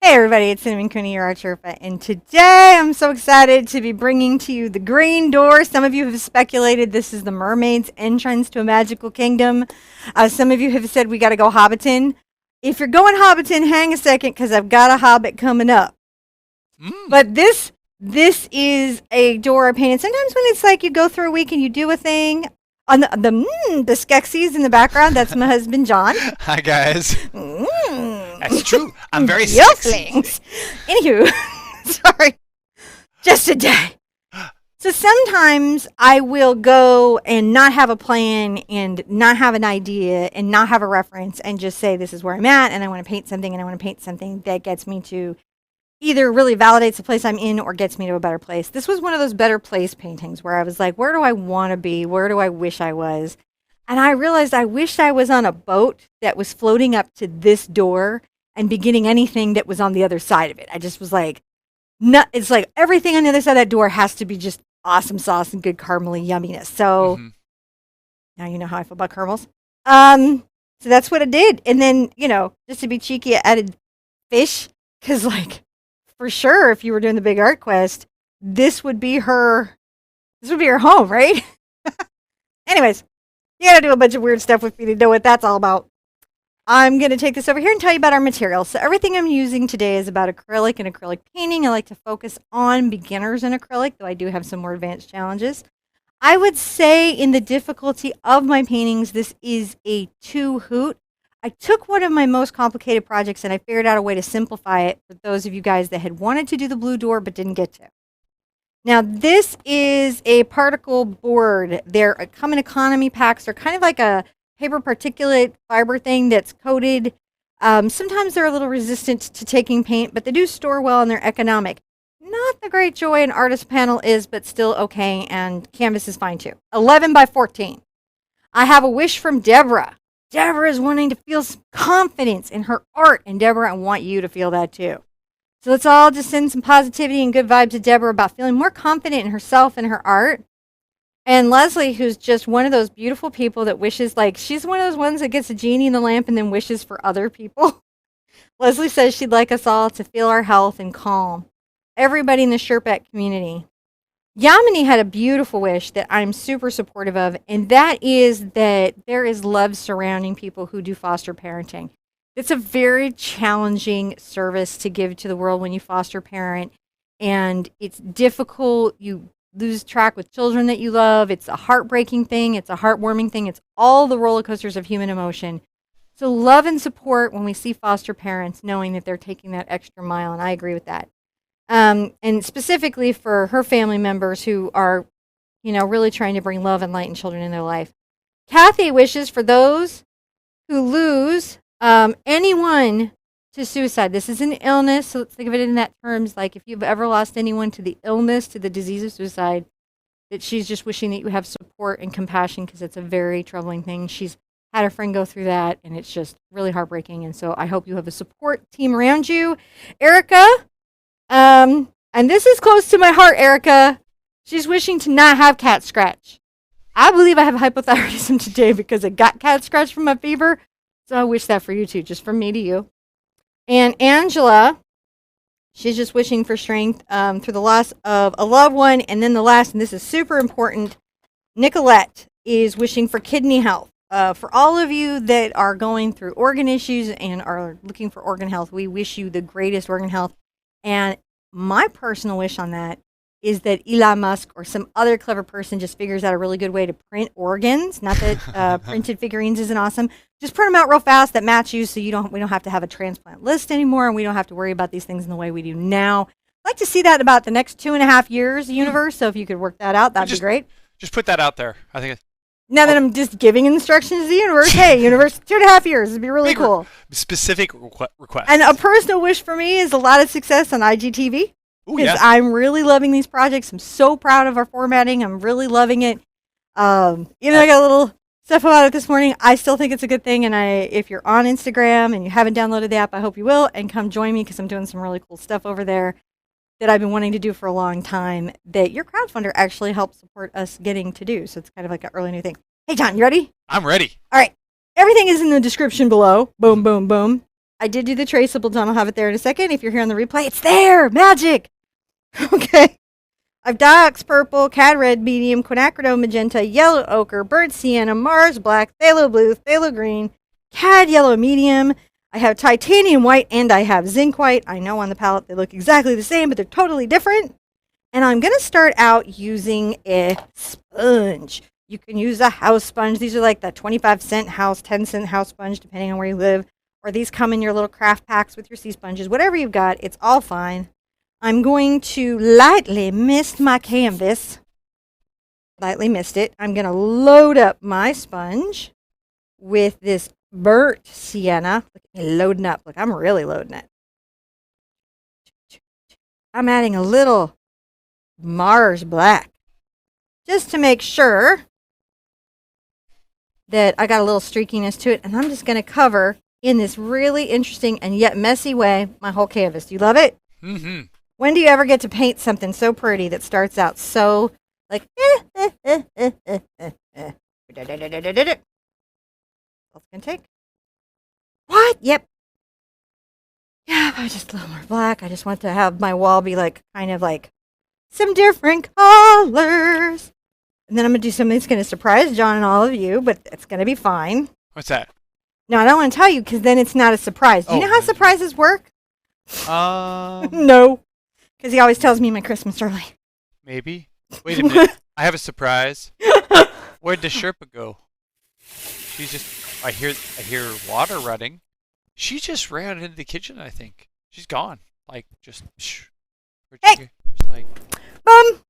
Hey everybody, it's Cinnamon Cooney, your Art Sherpa, and today I'm so excited to be bringing to you the green door. Some of you have speculated this is the mermaid's entrance to a magical kingdom. Some of you have said we got to go hobbiting. If you're going hobbiting, hang a second because I've got a hobbit coming up. But this is a door I painted. Sometimes when it's like you go through a week and you do a thing. On the Skeksis in the background, that's my husband John. Hi guys. That's true. I'm very sexy. Anywho, sorry. Just a day. So sometimes I will go and not have a plan and not have an idea and not have a reference and just say this is where I'm at and I want to paint something and I want to paint something that gets me to either really validates the place I'm in or gets me to a better place. This was one of those better place paintings where I was like, where do I want to be? Where do I wish I was? And I realized I wished I was on a boat that was floating up to this door and beginning anything that was on the other side of it. I just was like, no, it's like everything on the other side of that door has to be just awesome sauce and good caramely yumminess. So now you know how I feel about caramels. So that's what I did. And then, just to be cheeky, I added fish because like, for sure, if you were doing the big art quest, this would be her home, right? Anyways, you gotta do a bunch of weird stuff with me to know what that's all about. I'm gonna take this over here and tell you about our materials. So everything I'm using today is about acrylic and acrylic painting. I like to focus on beginners in acrylic, though I do have some more advanced challenges. I would say in the difficulty of my paintings, this is a 2 hoot. I took one of my most complicated projects and I figured out a way to simplify it for those of you guys that had wanted to do the blue door but didn't get to. Now, this is a particle board. They're come in economy packs. They're kind of like a paper particulate fiber thing that's coated. Sometimes they're a little resistant to taking paint, but they do store well and they're economic. Not the great joy an artist panel is, but still okay, and canvas is fine too. 11 by 14. I have a wish from Deborah. Deborah is wanting to feel some confidence in her art, and Deborah, I want you to feel that too. So let's all just send some positivity and good vibes to Deborah about feeling more confident in herself and her art. And Leslie, who's just one of those beautiful people that wishes, like, she's one of those ones that gets a genie in the lamp and then wishes for other people. Leslie says she'd like us all to feel our health and calm. Everybody in the Sherpa community. Yamini had a beautiful wish that I'm super supportive of, and that is that there is love surrounding people who do foster parenting. It's a very challenging service to give to the world when you foster parent, and it's difficult. You lose track with children that you love. It's a heartbreaking thing. It's a heartwarming thing. It's all the roller coasters of human emotion. So love and support when we see foster parents, knowing that they're taking that extra mile, and I agree with that. And specifically for her family members who are, really trying to bring love and light and children in their life. Kathy wishes for those who lose anyone to suicide. This is an illness, so let's think of it in that terms. Like if you've ever lost anyone to the illness, to the disease of suicide, that she's just wishing that you have support and compassion because it's a very troubling thing. She's had a friend go through that, and it's just really heartbreaking. And so I hope you have a support team around you. Erica. And this is close to my heart, Erica. She's wishing to not have cat scratch. I believe I have hypothyroidism today because I got cat scratch from my fever. So I wish that for you too, just from me to you. And Angela, she's just wishing for strength through the loss of a loved one. And then the last, and this is super important, Nicolette is wishing for kidney health. For all of you that are going through organ issues and are looking for organ health, we wish you the greatest organ health. And my personal wish on that is that Elon Musk or some other clever person just figures out a really good way to print organs. Not that printed figurines isn't awesome. Just print them out real fast that match you, so we don't have to have a transplant list anymore, and we don't have to worry about these things in the way we do now. I'd like to see that in about the next 2.5 years, universe. So if you could work that out, that'd be great. Just put that out there. I think. Now that I'm just giving instructions to the universe, hey, universe, 2.5 years would be really cool. Specific request. And a personal wish for me is a lot of success on IGTV. Because I'm really loving these projects. I'm so proud of our formatting. I'm really loving it. Even though I got a little stuff about it this morning, I still think it's a good thing. And if you're on Instagram and you haven't downloaded the app, I hope you will. And come join me because I'm doing some really cool stuff over there that I've been wanting to do for a long time that your crowdfunder actually helped support us getting to do. So it's kind of like an early new thing. Hey, John, you ready? I'm ready. All right. Everything is in the description below. Boom, boom, boom. I did do the traceable done. I'll have it there in a second. If you're here on the replay, it's there. Magic. Okay. I've Diox Purple, Cad Red Medium, Quinacridone Magenta, Yellow Ochre, Burnt Sienna, Mars Black, Phthalo Blue, Phthalo Green, Cad Yellow Medium. I have Titanium White and I have Zinc White. I know on the palette they look exactly the same, but they're totally different. And I'm going to start out using a sponge. You can use a house sponge. These are like the 25-cent house, 10-cent house sponge, depending on where you live. Or these come in your little craft packs with your sea sponges. Whatever you've got, it's all fine. I'm going to lightly mist my canvas. Lightly mist it. I'm going to load up my sponge with this burnt sienna. Look at me loading up. Look, I'm really loading it. I'm adding a little Mars Black just to make sure that I got a little streakiness to it. And I'm just going to cover in this really interesting and yet messy way my whole canvas. Do you love it? Mm-hmm. When do you ever get to paint something so pretty that starts out so like What's it gonna take? What? Yep. Yeah, I just a little more black. I just want to have my wall be like kind of like some different colors. And then I'm gonna do something that's gonna surprise John and all of you, but it's gonna be fine. What's that? No, I don't want to tell you because then it's not a surprise. Do you know how surprises work? No. Because he always tells me my Christmas early. Maybe. Wait a minute. I have a surprise. Where'd the Sherpa go? She's just. I hear water running. She just ran into the kitchen. I think she's gone. Like just. Hey. Just like. Boom.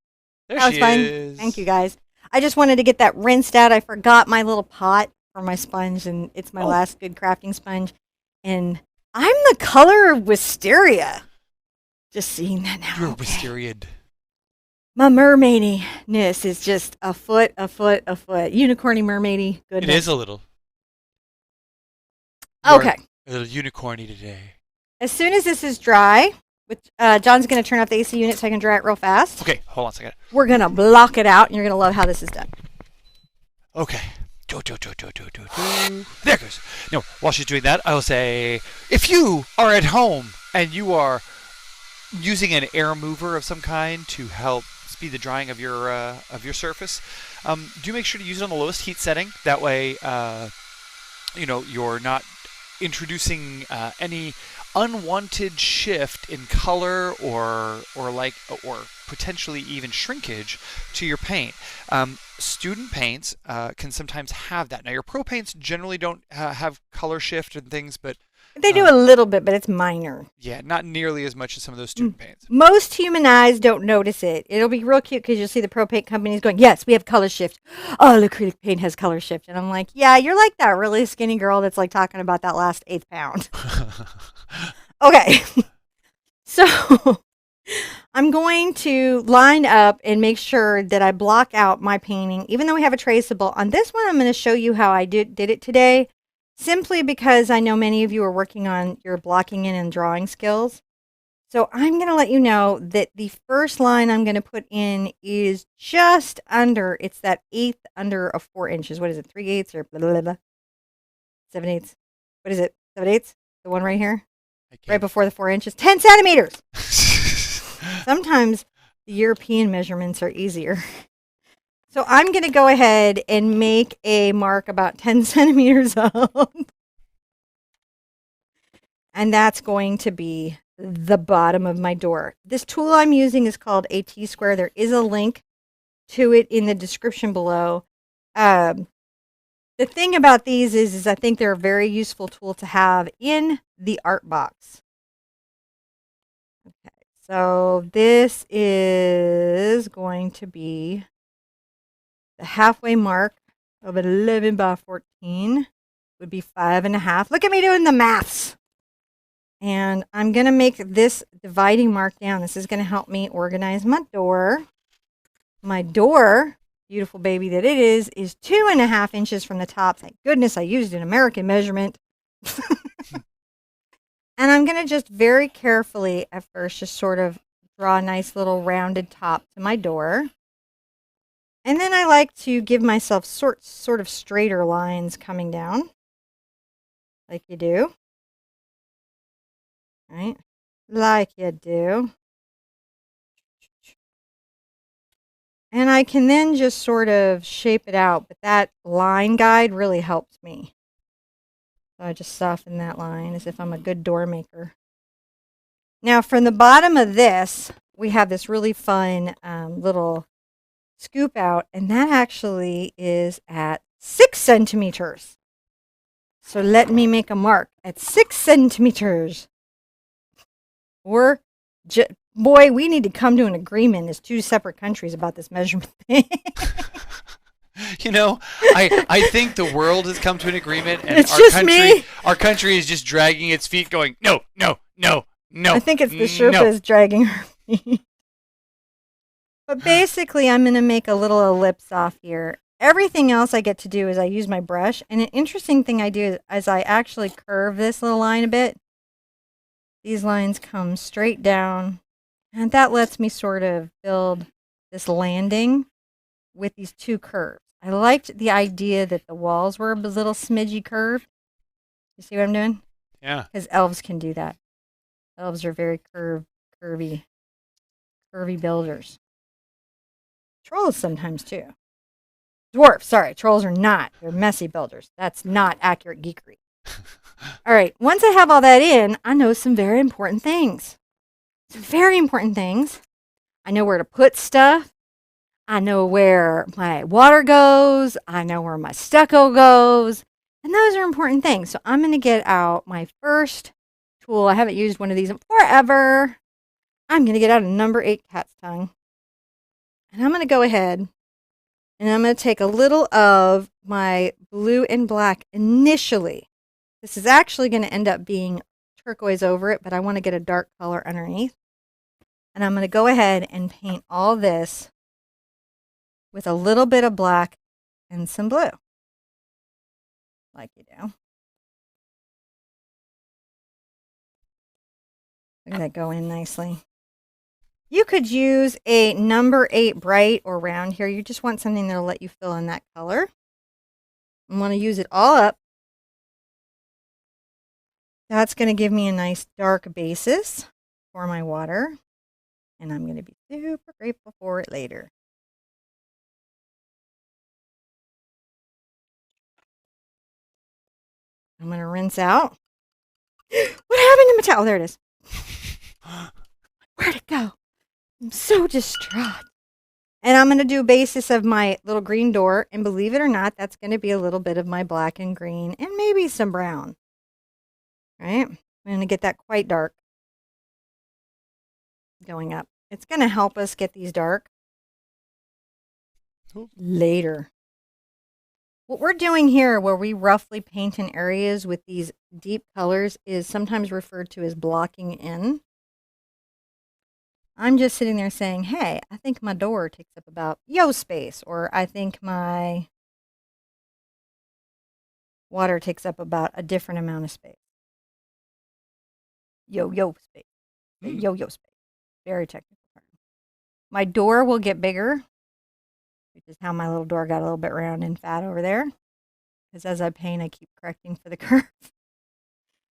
There that was she fun. is. Thank you guys. I just wanted to get that rinsed out. I forgot my little pot for my sponge, and it's my last good crafting sponge. And I'm the color of Wisteria. Just seeing that now. You're Wisteria'd. My mermaidiness is just a foot. Unicorny mermaidy. Goodness. It is a little. Okay. A little unicorny today. As soon as this is dry, John's going to turn off the AC unit so I can dry it real fast. Okay, hold on a second. We're going to block it out, and you're going to love how this is done. Okay. There it goes. No, while she's doing that, I will say, if you are at home and you are using an air mover of some kind to help speed the drying of your surface, do make sure to use it on the lowest heat setting. That way, you're not introducing any unwanted shift in color or potentially even shrinkage to your paint. Student paints can sometimes have that. Now, your pro paints generally don't have color shift and things, but they do a little bit, but it's minor. Yeah, not nearly as much as some of those student paints. Most human eyes don't notice it. It'll be real cute because you'll see the pro paint companies going, yes, we have color shift. Oh, acrylic paint has color shift. And I'm like, yeah, you're like that really skinny girl that's like talking about that last 8th pound. Okay. So I'm going to line up and make sure that I block out my painting. Even though we have a traceable, on this one I'm going to show you how I did it today. Simply because I know many of you are working on your blocking in and drawing skills. So I'm going to let you know that the first line I'm going to put in is just under, it's that 1/8 under of 4 inches. What is it, 3/8 or blah, blah, blah, 7/8? What is it, 7/8? The one right here? Right before the 4 inches? 10 centimeters! Sometimes the European measurements are easier. So I'm going to go ahead and make a mark about 10 centimeters up. And that's going to be the bottom of my door. This tool I'm using is called a T-square. There is a link to it in the description below. The thing about these is I think they're a very useful tool to have in the art box. Okay, so this is going to be the halfway mark of 11 by 14 would be 5.5. Look at me doing the maths. And I'm going to make this dividing mark down. This is going to help me organize my door. My door, beautiful baby that it is 2.5 inches from the top. Thank goodness I used an American measurement. And I'm going to just very carefully at first just sort of draw a nice little rounded top to my door. And then I like to give myself sort of straighter lines coming down, like you do. right? Like you do. And I can then just sort of shape it out, but that line guide really helps me. So I just soften that line as if I'm a good door maker. Now from the bottom of this, we have this really fun little scoop out, and that actually is at 6 centimeters. So let me make a mark at 6 centimeters. Or, boy, we need to come to an agreement as two separate countries about this measurement thing. You know, I think the world has come to an agreement, and It's just me. Our country is just dragging its feet, going, no, no, no, no. I think it's the Sherpas dragging her feet. But basically, I'm going to make a little ellipse off here. Everything else I get to do is I use my brush. And an interesting thing I do is I actually curve this little line a bit. These lines come straight down. And that lets me sort of build this landing with these two curves. I liked the idea that the walls were a little smidgy curved. You see what I'm doing? Yeah. Because elves can do that. Elves are very curvy builders. Trolls sometimes too. Dwarfs, sorry, trolls are not. They're messy builders. That's not accurate geekery. All right, once I have all that in, I know some very important things. Some very important things. I know where to put stuff. I know where my water goes. I know where my stucco goes. And those are important things. So I'm going to get out my first tool. I haven't used one of these in forever. I'm going to get out a number 8 cat's tongue. And I'm going to go ahead and I'm going to take a little of my blue and black initially. This is actually going to end up being turquoise over it, but I want to get a dark color underneath. And I'm going to go ahead and paint all this with a little bit of black and some blue, like you do. Look at that go in nicely. You could use a number 8 bright or round here. You just want something that'll let you fill in that color. I want to use it all up. That's going to give me a nice dark basis for my water. And I'm going to be super grateful for it later. I'm going to rinse out. What happened to my towel? Oh, there it is. Where'd it go? I'm so distraught. And I'm going to do a basis of my little green door. And believe it or not, that's going to be a little bit of my black and green and maybe some brown. Right? I'm going to get that quite dark going up. It's going to help us get these dark later. What we're doing here, where we roughly paint in areas with these deep colors, is sometimes referred to as blocking in. I'm just sitting there saying, hey, I think my door takes up about space, or I think my water takes up about a different amount of space. Space. Space. Very technical term. My door will get bigger, which is how my little door got a little bit round and fat over there. Because as I paint, I keep correcting for the curve.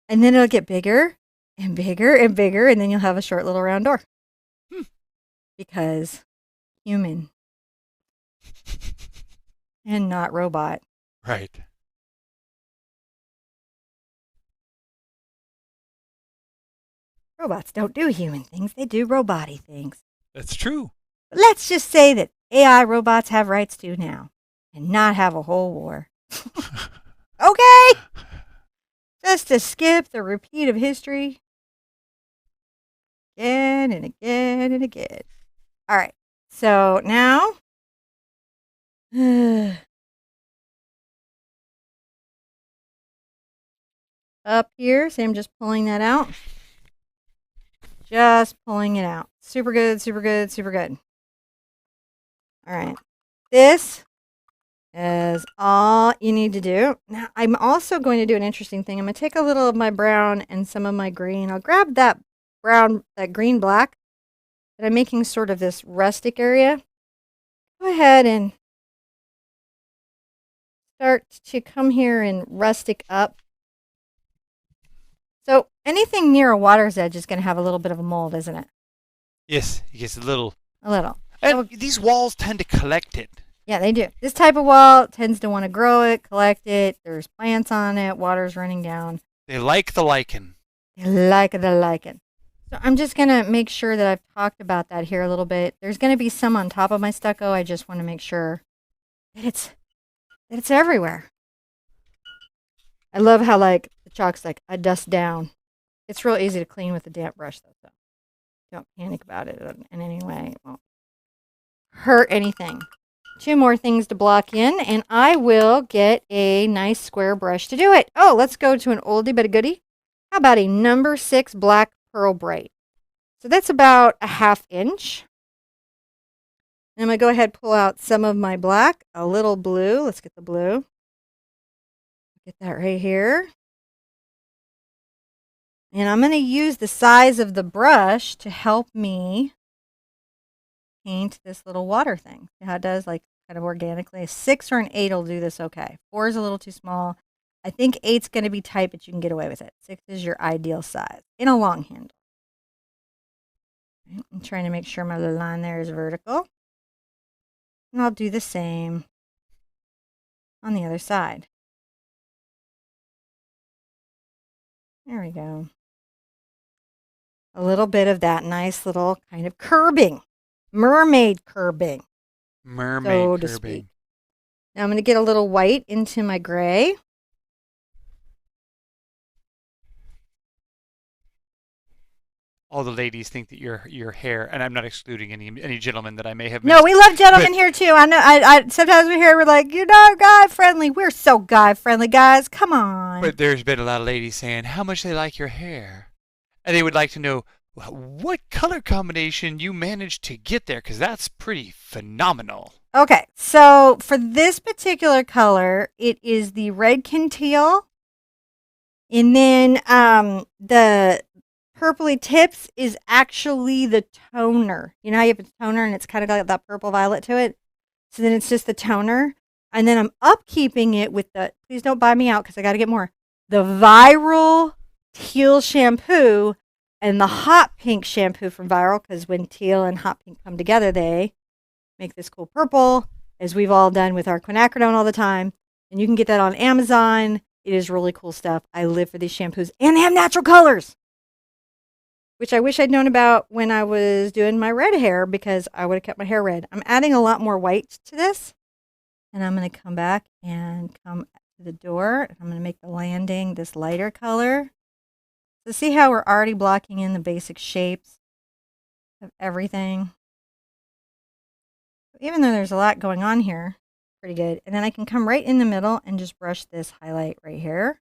And then it'll get bigger and bigger and bigger, and then you'll have a short little round door. Because human and not robot. Right. Robots don't do human things. They do robot-y things. That's true. But let's just say that AI robots have rights too now and not have a whole war. Okay? Just to skip the repeat of history again and again and again. All right. So now up here, see I'm just pulling that out. Just pulling it out. Super good, super good, super good. All right. This is all you need to do. Now, I'm also going to do an interesting thing. I'm going to take a little of my brown and some of my green. I'll grab that brown, that green black that I'm making sort of this rustic area. Go ahead and start to come here and rustic up So anything near a water's edge is going to have a little bit of a mold, isn't it? Yes, it gets a little. A little. And these walls tend to collect it. Yeah, they do. This type of wall tends to want to grow it, collect it. There's plants on it. Water's running down. They like the lichen. They like the lichen. So I'm just going to make sure that I've talked about that here a little bit. There's going to be some on top of my stucco. I just want to make sure that it's everywhere. I love how like the chalk's like I dust down. It's real easy to clean with a damp brush though. So don't panic about it in any way. It won't hurt anything. 2 more things to block in, and I will get a nice square brush to do it. Oh, let's go to an oldie but a goodie. How about a number 6 black pearl bright? So that's about a 1/2 inch. And I'm going to go ahead and pull out some of my black, a little blue. Let's get the blue. Get that right here. And I'm going to use the size of the brush to help me paint this little water thing. See how it does, like kind of organically. A 6 or an 8 will do this okay. 4 is a little too small. I think 8's going to be tight, but you can get away with it. 6 is your ideal size in a long handle. Right, I'm trying to make sure my little line there is vertical. And I'll do the same on the other side. There we go. A little bit of that nice little kind of curbing. Mermaid curbing. Mermaid so to curbing. speak. Now I'm going to get a little white into my gray. All the ladies think that your hair, and I'm not excluding any gentlemen that I may have No, missed, we love gentlemen here too. I know. I sometimes we hear we're like, you're not guy friendly. We're so guy friendly, guys. Come on. but there's been a lot of ladies saying how much they like your hair, and they would like to know what color combination you managed to get there, because that's pretty phenomenal. Okay, so for this particular color, it is the red teal, and then the purpley tips is actually the toner. You know how you have a toner and it's kind of got that purple violet to it? So then it's just the toner. And then I'm upkeeping it with the, please don't buy me out because I got to get more, the Viral Teal shampoo and the hot pink shampoo from Viral, because when teal and hot pink come together, they make this cool purple, as we've all done with our quinacridone all the time. And you can get that on Amazon. It is really cool stuff. I live for these shampoos, and they have natural colors, which I wish I'd known about when I was doing my red hair, because I would have kept my hair red. I'm adding a lot more white to this, and I'm going to come back and come to the door. I'm going to make the landing this lighter color. So see how we're already blocking in the basic shapes of everything? Even though there's a lot going on here, pretty good. And then I can come right in the middle and just brush this highlight right here.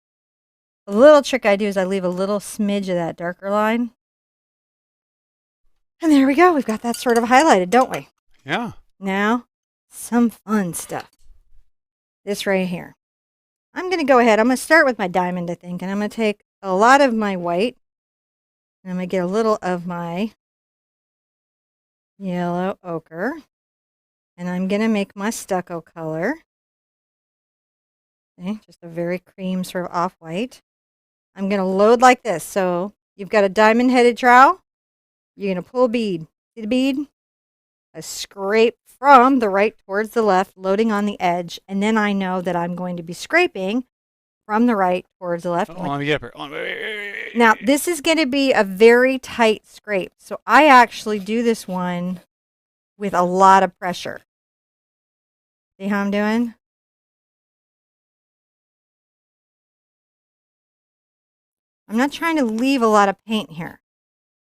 The little trick I do is I leave a little smidge of that darker line. And there we go. We've got that sort of highlighted, don't we? Yeah. Now, some fun stuff. This right here. I'm going to go ahead. I'm going to start with my diamond, I think. And I'm going to take a lot of my white. And I'm going to get a little of my yellow ochre. And I'm going to make my stucco color. Okay, just a very cream sort of off-white. I'm going to load like this. So you've got a diamond-headed trowel. You're going to pull a bead. See the bead? I scrape from the right towards the left, loading on the edge. And then I know that I'm going to be scraping from the right towards the left. Oh, let me get up here. Now, this is going to be a very tight scrape. So I actually do this one with a lot of pressure. See how I'm doing? I'm not trying to leave a lot of paint here.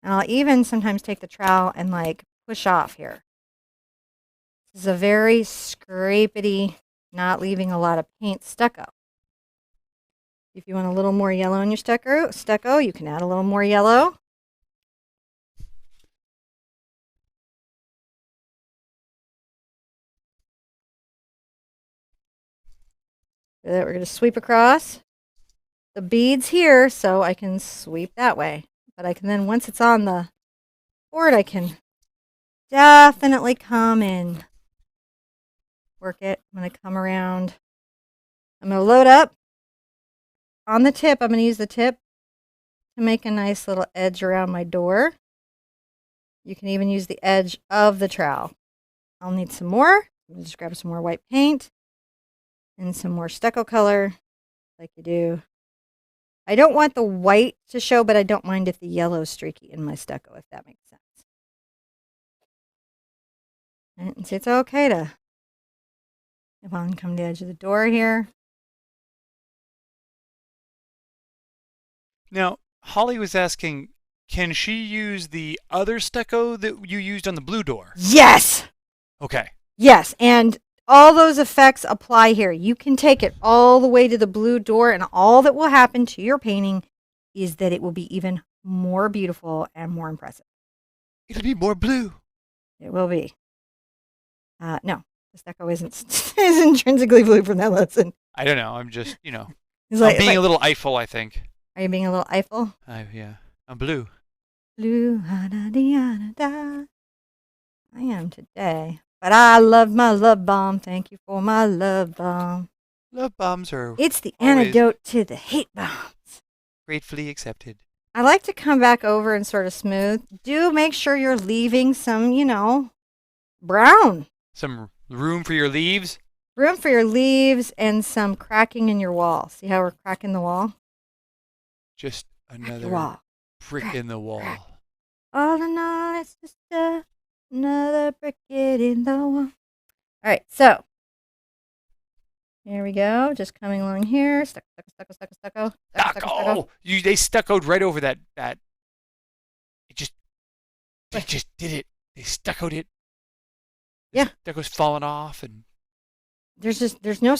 And I'll even sometimes take the trowel and like push off here. This is a very scrapety, not leaving a lot of paint stucco. If you want a little more yellow in your stucco, you can add a little more yellow. So that we're going to sweep across the beads here, so I can sweep that way. But I can then, once it's on the board, I can definitely come and work it. I'm going to come around. I'm going to load up on the tip. I'm going to use the tip to make a nice little edge around my door. You can even use the edge of the trowel. I'll need some more. Just grab some more white paint and some more stucco color, like you do. I don't want the white to show, but I don't mind if the yellow's streaky in my stucco, if that makes sense. And it's okay to come on, come to the edge of the door here. Now, Holly was asking, can she use the other stucco that you used on the blue door? Yes! Okay. Yes, and all those effects apply here. You can take it all the way to the blue door, and all that will happen to your painting is that it will be even more beautiful and more impressive. It'll be more blue. It will be. No, the stucco isn't is intrinsically blue from that lesson. I don't know. I'm just, It's I'm being a little Eiffel, I think. Are you being a little Eiffel? Yeah. I'm blue. Blue, da-da-dee-da-da. I am today. But I love my love bomb. Thank you for my love bomb. Love bombs are It's the always antidote to the hate bombs. gratefully accepted. I like to come back over and sort of smooth. Do make sure you're leaving some, brown. Some room for your leaves? Room for your leaves and some cracking in your wall. See how we're cracking the wall? Just Crack the another wall. brick in the wall. crack. All in all, it's just another brick in the wall. All right, so here we go. Just coming along here. Stucco. Stucco! They stuccoed right over that. They just did it. They stuccoed it. Yeah. Stucco's falling off, and There's no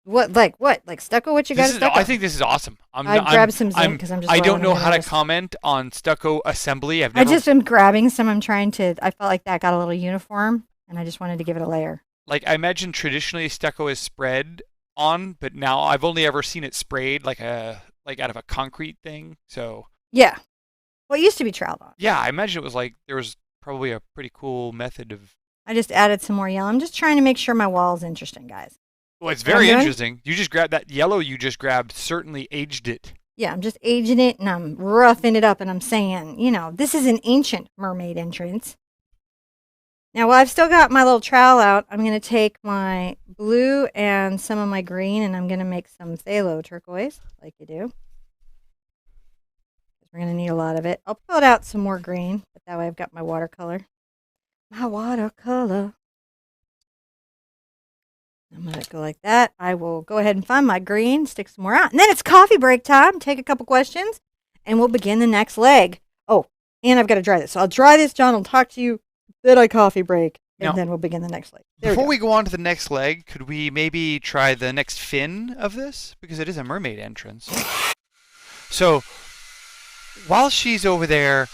like stucco. What you got? Stucco. I think this is awesome. I grabbed some zinc because I'm just. I don't know how to nervous. comment on stucco assembly. I just am grabbing some. I felt like that got a little uniform, and I just wanted to give it a layer. Like, I imagine traditionally stucco is spread on, but now I've only ever seen it sprayed like out of a concrete thing. So Yeah. Well, it used to be troweled on. yeah, I imagine it was like there was probably a pretty cool method of. I just added some more yellow. I'm just trying to make sure my wall's interesting, guys. Well, it's very interesting. You just grabbed that yellow you just grabbed, certainly aged it. Yeah, I'm just aging it and I'm roughing it up and I'm saying, this is an ancient mermaid entrance. Now, while I've still got my little trowel out, I'm going to take my blue and some of my green and I'm going to make some phthalo turquoise, like you do. We're going to need a lot of it. I'll pull it out some more green, but that way I've got my watercolor. My watercolor. I'm going to go like that. I will go ahead and find my green, stick some more out. And then it's coffee break time. Take a couple questions, and we'll begin the next leg. Oh, and I've got to dry this. So I'll dry this, John. I'll talk to you. Then I coffee break, and then we'll begin the next leg. Before we go on to the next leg, could we maybe try the next fin of this? Because it is a mermaid entrance. So while she's over there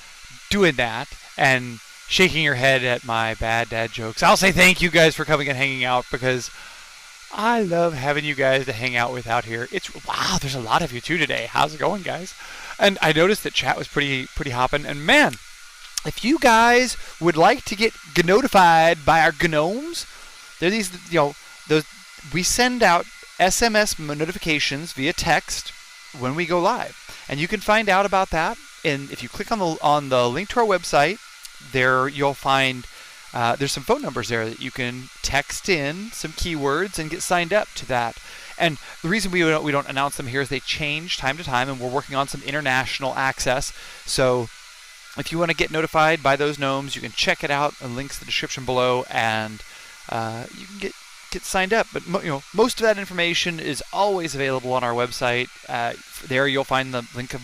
doing that and shaking her head at my bad dad jokes, I'll say thank you guys for coming and hanging out, because I love having you guys to hang out with out here. Wow, there's a lot of you too today. How's it going, guys? And I noticed that chat was pretty hopping. And man, if you guys would like to get notified by our gnomes, they're these, those we send out SMS notifications via text when we go live, and you can find out about that. And if you click on the link to our website, there you'll find. There's some phone numbers there that you can text in some keywords and get signed up to that. And the reason we don't announce them here is they change time to time, and we're working on some international access. So if you want to get notified by those gnomes, you can check it out. And links in the description below, and you can get signed up. But most of that information is always available on our website. There you'll find the links to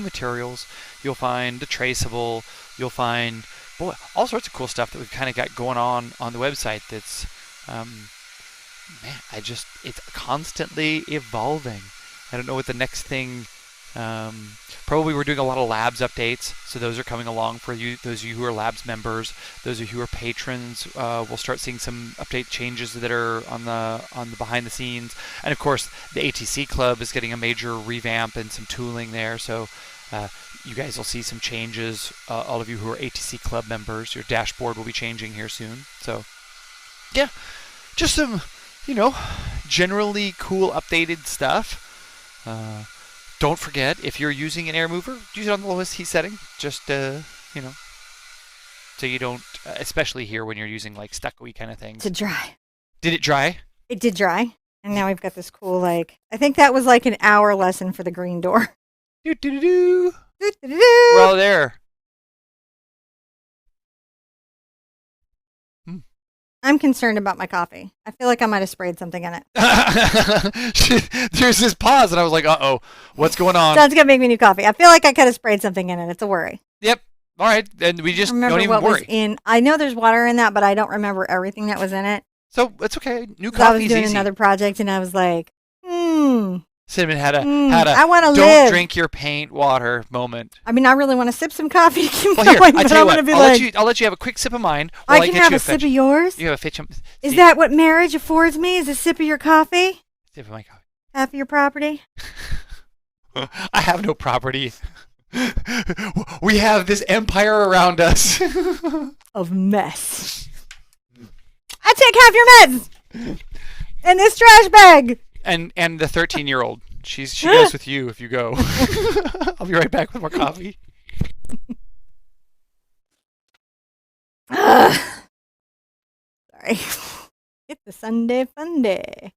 materials. You'll find the Traceable. You'll find all sorts of cool stuff that we've kind of got going on the website. That's it's constantly evolving. I don't know what the next thing. Probably we're doing a lot of labs updates, so those are coming along for you. Those of you who are labs members, those of you who are patrons, we'll start seeing some update changes that are on the behind the scenes. And of course, the ATC Club is getting a major revamp and some tooling there. So you guys will see some changes. All of you who are ATC Club members, your dashboard will be changing here soon. So yeah, just some generally cool updated stuff. Don't forget, if you're using an air mover, use it on the lowest heat setting. Just, you know, so you don't, especially here when you're using like stucco-y kind of things. To dry. Did it dry? It did dry. And now we've got this cool, like, I think that was like an hour lesson for the green door. Do-do-do-do. Do-do-do-do. We're all there. I'm concerned about my coffee. I feel like I might have sprayed something in it. There's this pause, and I was like, uh-oh, what's going on? John's going to make me new coffee. I feel like I could have sprayed something in it. It's a worry. Yep. All right. And we just Remember don't even what worry. was in. I know there's water in that, but I don't remember everything that was in it. So it's okay. New So I was coffee's doing easy. another project, and I was like, Cinnamon had a I want to don't live. drink your paint water moment. I mean, I really want to sip some coffee to keep Well, here, going, I but tell I'm you going to what. be I'll let you have a quick sip of mine. I While can get have you a sip of yours? You have a fetch. Is that what marriage affords me? Is a sip of your coffee? Sip of my coffee. Half of your property? I have no property. We have this empire around us. Of mess. I take half your meds in this trash bag. And the 13-year-old. She goes with you if you go. I'll be right back with more coffee. Sorry. It's a Sunday fun day.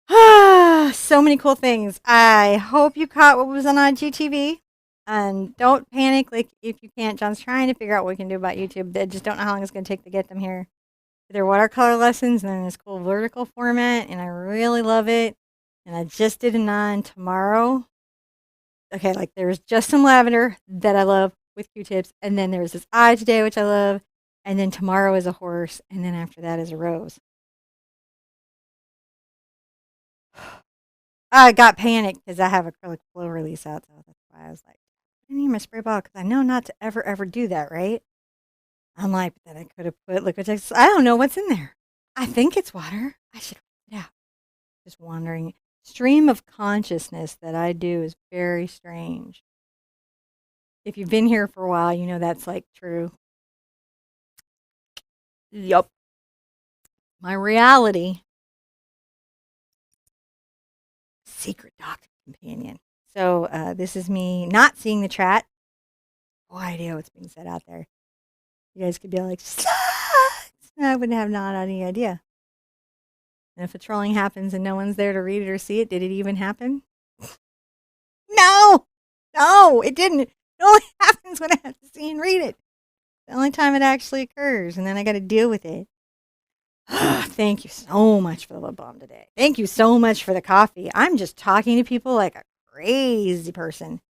So many cool things. I hope you caught what was on IGTV. And don't panic, like, if you can't. John's trying to figure out what we can do about YouTube. They just don't know how long it's going to take to get them here. They're watercolor lessons and then this cool vertical format, and I really love it. And I just did a on tomorrow. Okay, like there's just some lavender that I love with Q-tips, and then there's this eye today, which I love, and then tomorrow is a horse, and then after that is a rose. I got panicked because I have acrylic flow release out, so that's why I was like, I need my spray bottle because I know not to ever do that, right? I'm like, but then I could have put liquid Texas. I don't know what's in there. I think it's water. I should put it out. Just wandering. Stream of consciousness that I do is very strange. If you've been here for a while, you know that's like true. Yup. My reality. Secret doctor companion. So this is me not seeing the chat. No idea what's being said out there. You guys could be like, sucks! I wouldn't have not any idea. And if a trolling happens and no one's there to read it or see it, did it even happen? No, it didn't. It only happens when I have to see and read it. The only time it actually occurs, and then I got to deal with it. Thank you so much for the lip balm today. Thank you so much for the coffee. I'm just talking to people like a crazy person.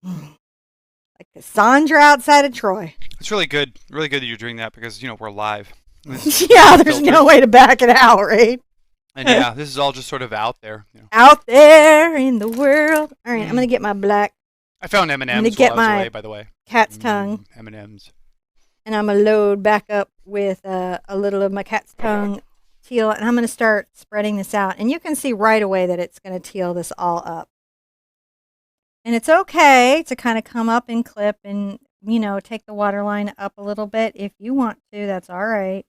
Like Cassandra outside of Troy. It's really good that you're doing that because, we're live. Yeah, there's no way to back it out, right? And yeah, this is all just sort of out there. Out there in the world. All right, I'm going to get my black. I found M&Ms I'm while gonna get I was my away, by the way. Cat's tongue. M&Ms. And I'm going to load back up with a little of my cat's tongue teal. And I'm going to start spreading this out. And you can see right away that it's going to teal this all up. And it's okay to kind of come up and clip and, take the water line up a little bit. If you want to, that's all right.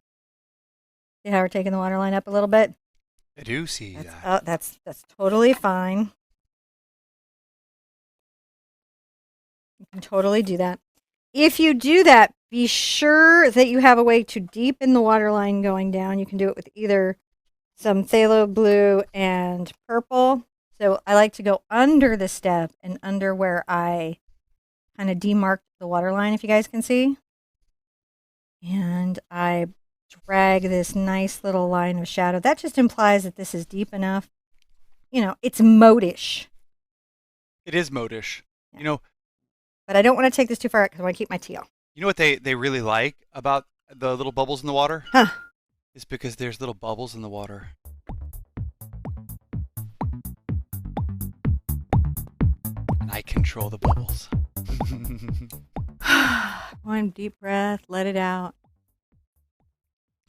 See how we're taking the water line up a little bit? I do see that. Oh, that's totally fine. You can totally do that. If you do that, be sure that you have a way to deepen the water line going down. You can do it with either some phthalo blue and purple. So I like to go under the step and under where I kind of demarked the water line, if you guys can see. And I drag this nice little line of shadow. That just implies that this is deep enough. It's modish. It is modish. Yeah. But I don't want to take this too far because I want to keep my teal. You know what they really like about the little bubbles in the water? Huh. It's because there's little bubbles in the water. And I control the bubbles. One deep breath, let it out.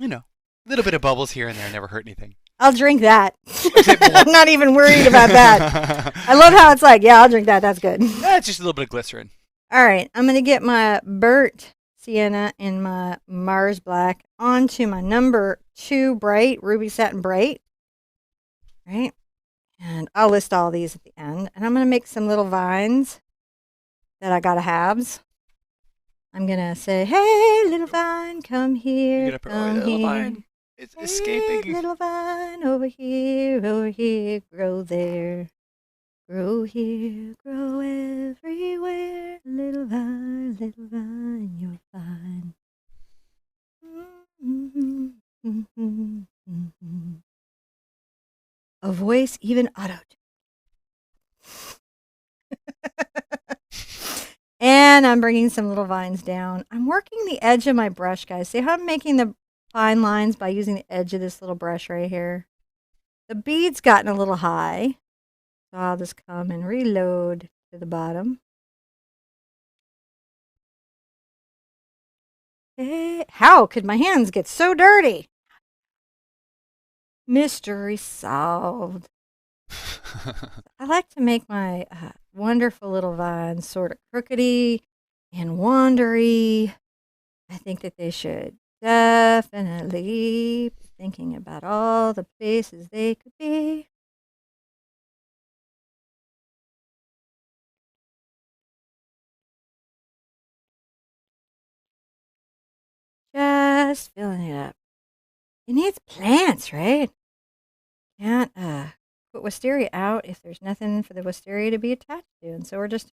A little bit of bubbles here and there never hurt anything. I'll drink that. I'm not even worried about that. I love how it's like, yeah, I'll drink that. That's good. It's just a little bit of glycerin. All right. I'm going to get my burnt sienna and my Mars black onto my number 2 bright, ruby satin bright. Right? And I'll list all these at the end. And I'm going to make some little vines that I got to halves. I'm going to say, hey, little vine, come here. You're gonna put come little here. vine. It's Hey, escaping. little vine, over here, grow there. Grow here, grow everywhere. Little vine, you're fine. A voice, even auto. And I'm bringing some little vines down. I'm working the edge of my brush, guys. See how I'm making the fine lines by using the edge of this little brush right here? The bead's gotten a little high. So I'll just come and reload to the bottom. Hey, how could my hands get so dirty? Mystery solved. I like to make my wonderful little vines sort of crookedy and wandery. I think that they should definitely be thinking about all the places they could be. Just filling it up. It needs plants, right? Can't put wisteria out if there's nothing for the wisteria to be attached to. And so we're just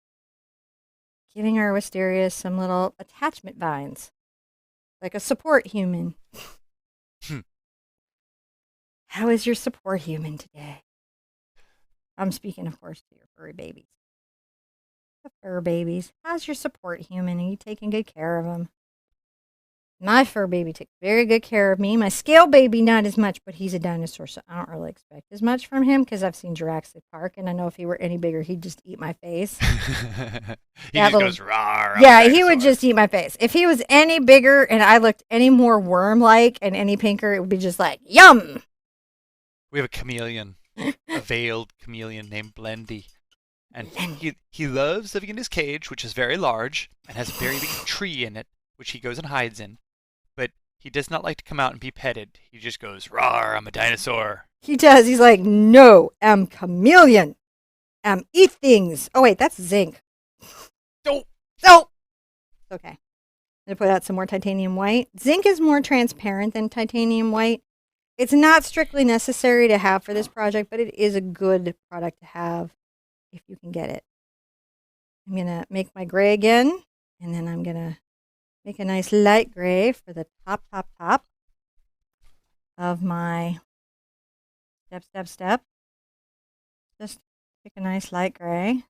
giving our wisteria some little attachment vines, like a support human. How is your support human today? I'm speaking, of course, to your furry babies. The fur babies. How's your support human? Are you taking good care of them? My fur baby takes very good care of me. My scale baby, not as much, but he's a dinosaur, so I don't really expect as much from him because I've seen Jurassic Park, and I know if he were any bigger, he'd just eat my face. He just goes, rawr. Yeah, he would just eat my face. If he was any bigger and I looked any more worm-like and any pinker, it would be just like, yum! We have a chameleon, a veiled chameleon named Blendy. And he loves living in his cage, which is very large, and has a very big tree in it, which he goes and hides in. But he does not like to come out and be petted. He just goes, rawr, I'm a dinosaur. He does. He's like, no, I'm chameleon. I'm eat things. Oh, wait, that's zinc. Oh. Okay. I'm going to put out some more titanium white. Zinc is more transparent than titanium white. It's not strictly necessary to have for this project, but it is a good product to have if you can get it. I'm going to make my gray again, and then I'm going to make a nice light gray for the top of my step. Just pick a nice light gray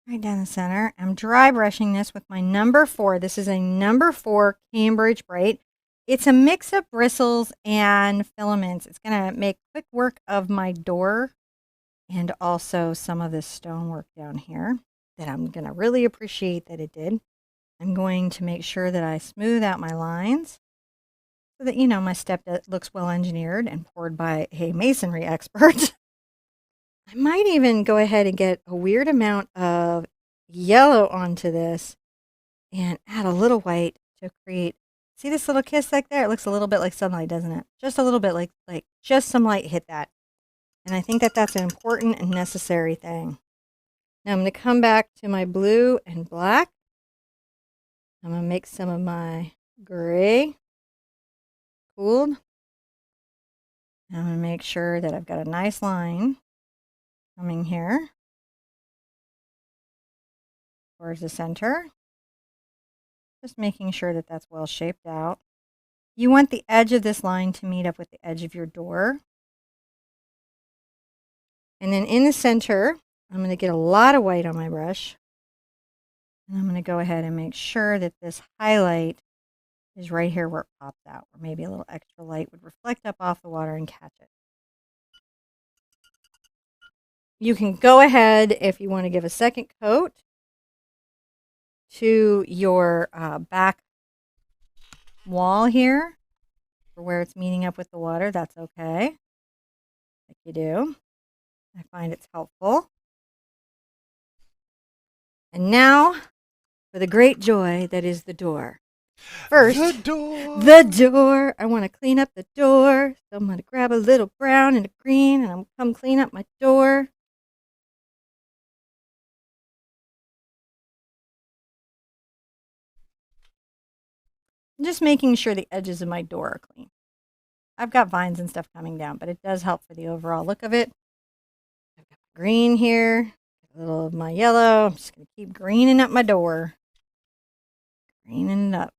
right down the center. I'm dry brushing this with my number 4. This is a number 4 Cambridge Bright. It's a mix of bristles and filaments. It's going to make quick work of my door and also some of this stonework down here that I'm going to really appreciate that it did. I'm going to make sure that I smooth out my lines so that, you know, my step looks well engineered and poured by a masonry expert. I might even go ahead and get a weird amount of yellow onto this and add a little white to create, see this little kiss like there? It looks a little bit like sunlight, doesn't it? Just a little bit like just some light hit that. And I think that that's an important and necessary thing. Now I'm going to come back to my blue and black. I'm going to make some of my gray cooled. I'm going to make sure that I've got a nice line coming here towards the center. Just making sure that that's well shaped out. You want the edge of this line to meet up with the edge of your door. And then in the center, I'm going to get a lot of white on my brush. And I'm going to go ahead and make sure that this highlight is right here where it pops out, or maybe a little extra light would reflect up off the water and catch it. You can go ahead if you want to give a second coat to your back wall here, for where it's meeting up with the water. That's okay, like you do. I find it's helpful. And now, for the great joy that is the door. The First, door. the door. I want to clean up the door. So I'm going to grab a little brown and a green and I'm going to come clean up my door. I'm just making sure the edges of my door are clean. I've got vines and stuff coming down, but it does help for the overall look of it. I've got green here, a little of my yellow. I'm just going to keep greening up my door. Greening it up.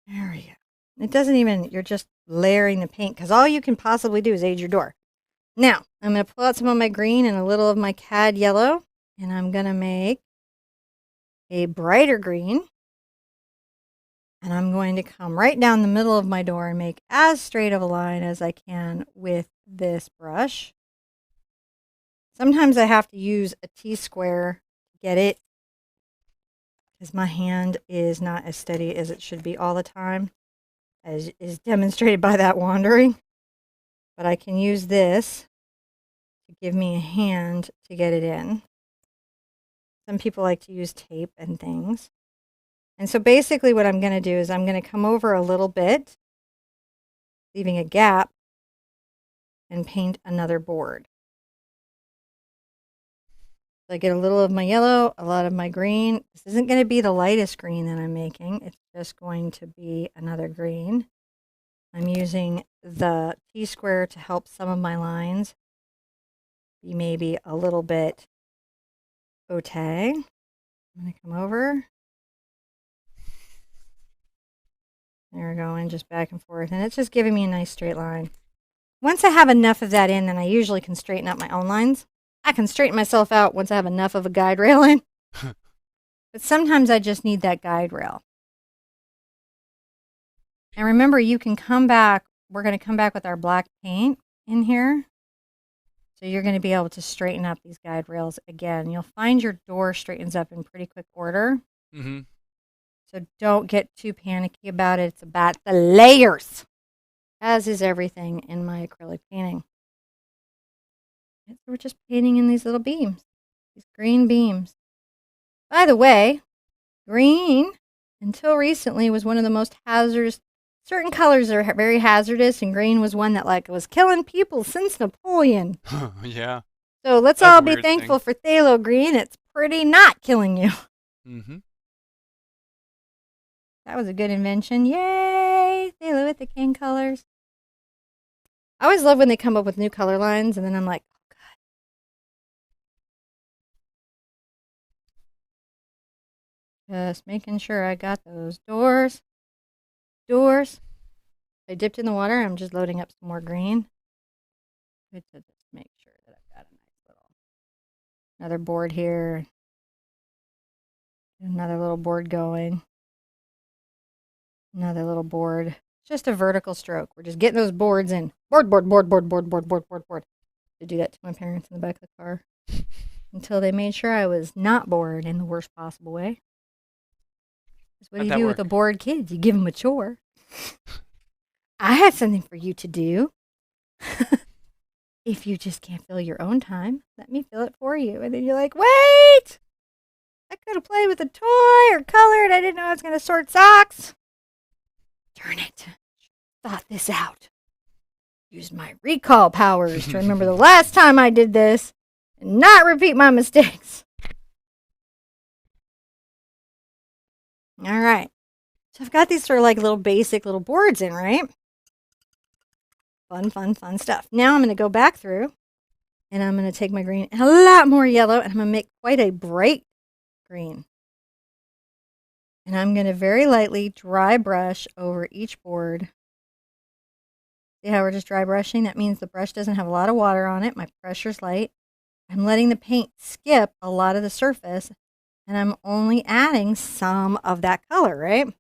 There we go. It doesn't even, you're just layering the paint because all you can possibly do is age your door. Now, I'm going to pull out some of my green and a little of my cad yellow, and I'm going to make a brighter green. And I'm going to come right down the middle of my door and make as straight of a line as I can with this brush. Sometimes I have to use a T-square to get it because my hand is not as steady as it should be all the time, as is demonstrated by that wandering. But I can use this to give me a hand to get it in. Some people like to use tape and things. And so basically what I'm going to do is I'm going to come over a little bit, leaving a gap, and paint another board. So I get a little of my yellow, a lot of my green. This isn't going to be the lightest green that I'm making. It's just going to be another green. I'm using the T-square to help some of my lines be maybe a little bit ote. I'm going to come over. There we're going, just back and forth. And it's just giving me a nice straight line. Once I have enough of that in, then I usually can straighten out my own lines. I can straighten myself out once I have enough of a guide rail in. But sometimes I just need that guide rail. And remember, you can come back. We're going to come back with our black paint in here. So you're going to be able to straighten up these guide rails again. You'll find your door straightens up in pretty quick order. Mm-hmm. So don't get too panicky about it. It's about the layers, as is everything in my acrylic painting. So we're just painting in these little beams, these green beams. By the way, green, until recently, was one of the most hazardous. Certain colors are very hazardous, and green was one that was killing people since Napoleon. Yeah. So let's That's a all be weird thankful thing. for phthalo green. It's pretty not killing you. Mm-hmm. That was a good invention. Yay! Phthalo with the king colors. I always love when they come up with new color lines, and then I'm like, oh, God. Just making sure I got those doors. I dipped in the water. I'm just loading up some more green. Good to just make sure that I've got a nice little, another board here. Another little board going. Another little board. Just a vertical stroke. We're just getting those boards in. Board. I do that to my parents in the back of the car until they made sure I was not bored in the worst possible way. What do you do with a bored kid? You give them a chore. I had something for you to do. If you just can't fill your own time, let me fill it for you. And then you're like, wait! I could have played with a toy or colored. I didn't know I was going to sort socks. Darn it. Thought this out. Use my recall powers to remember the last time I did this and not repeat my mistakes. All right. So I've got these sort of like little basic little boards in, right? Fun stuff. Now I'm going to go back through and I'm going to take my green and a lot more yellow and I'm going to make quite a bright green. And I'm going to very lightly dry brush over each board. See how we're just dry brushing? That means the brush doesn't have a lot of water on it. My pressure's light. I'm letting the paint skip a lot of the surface and I'm only adding some of that color, right?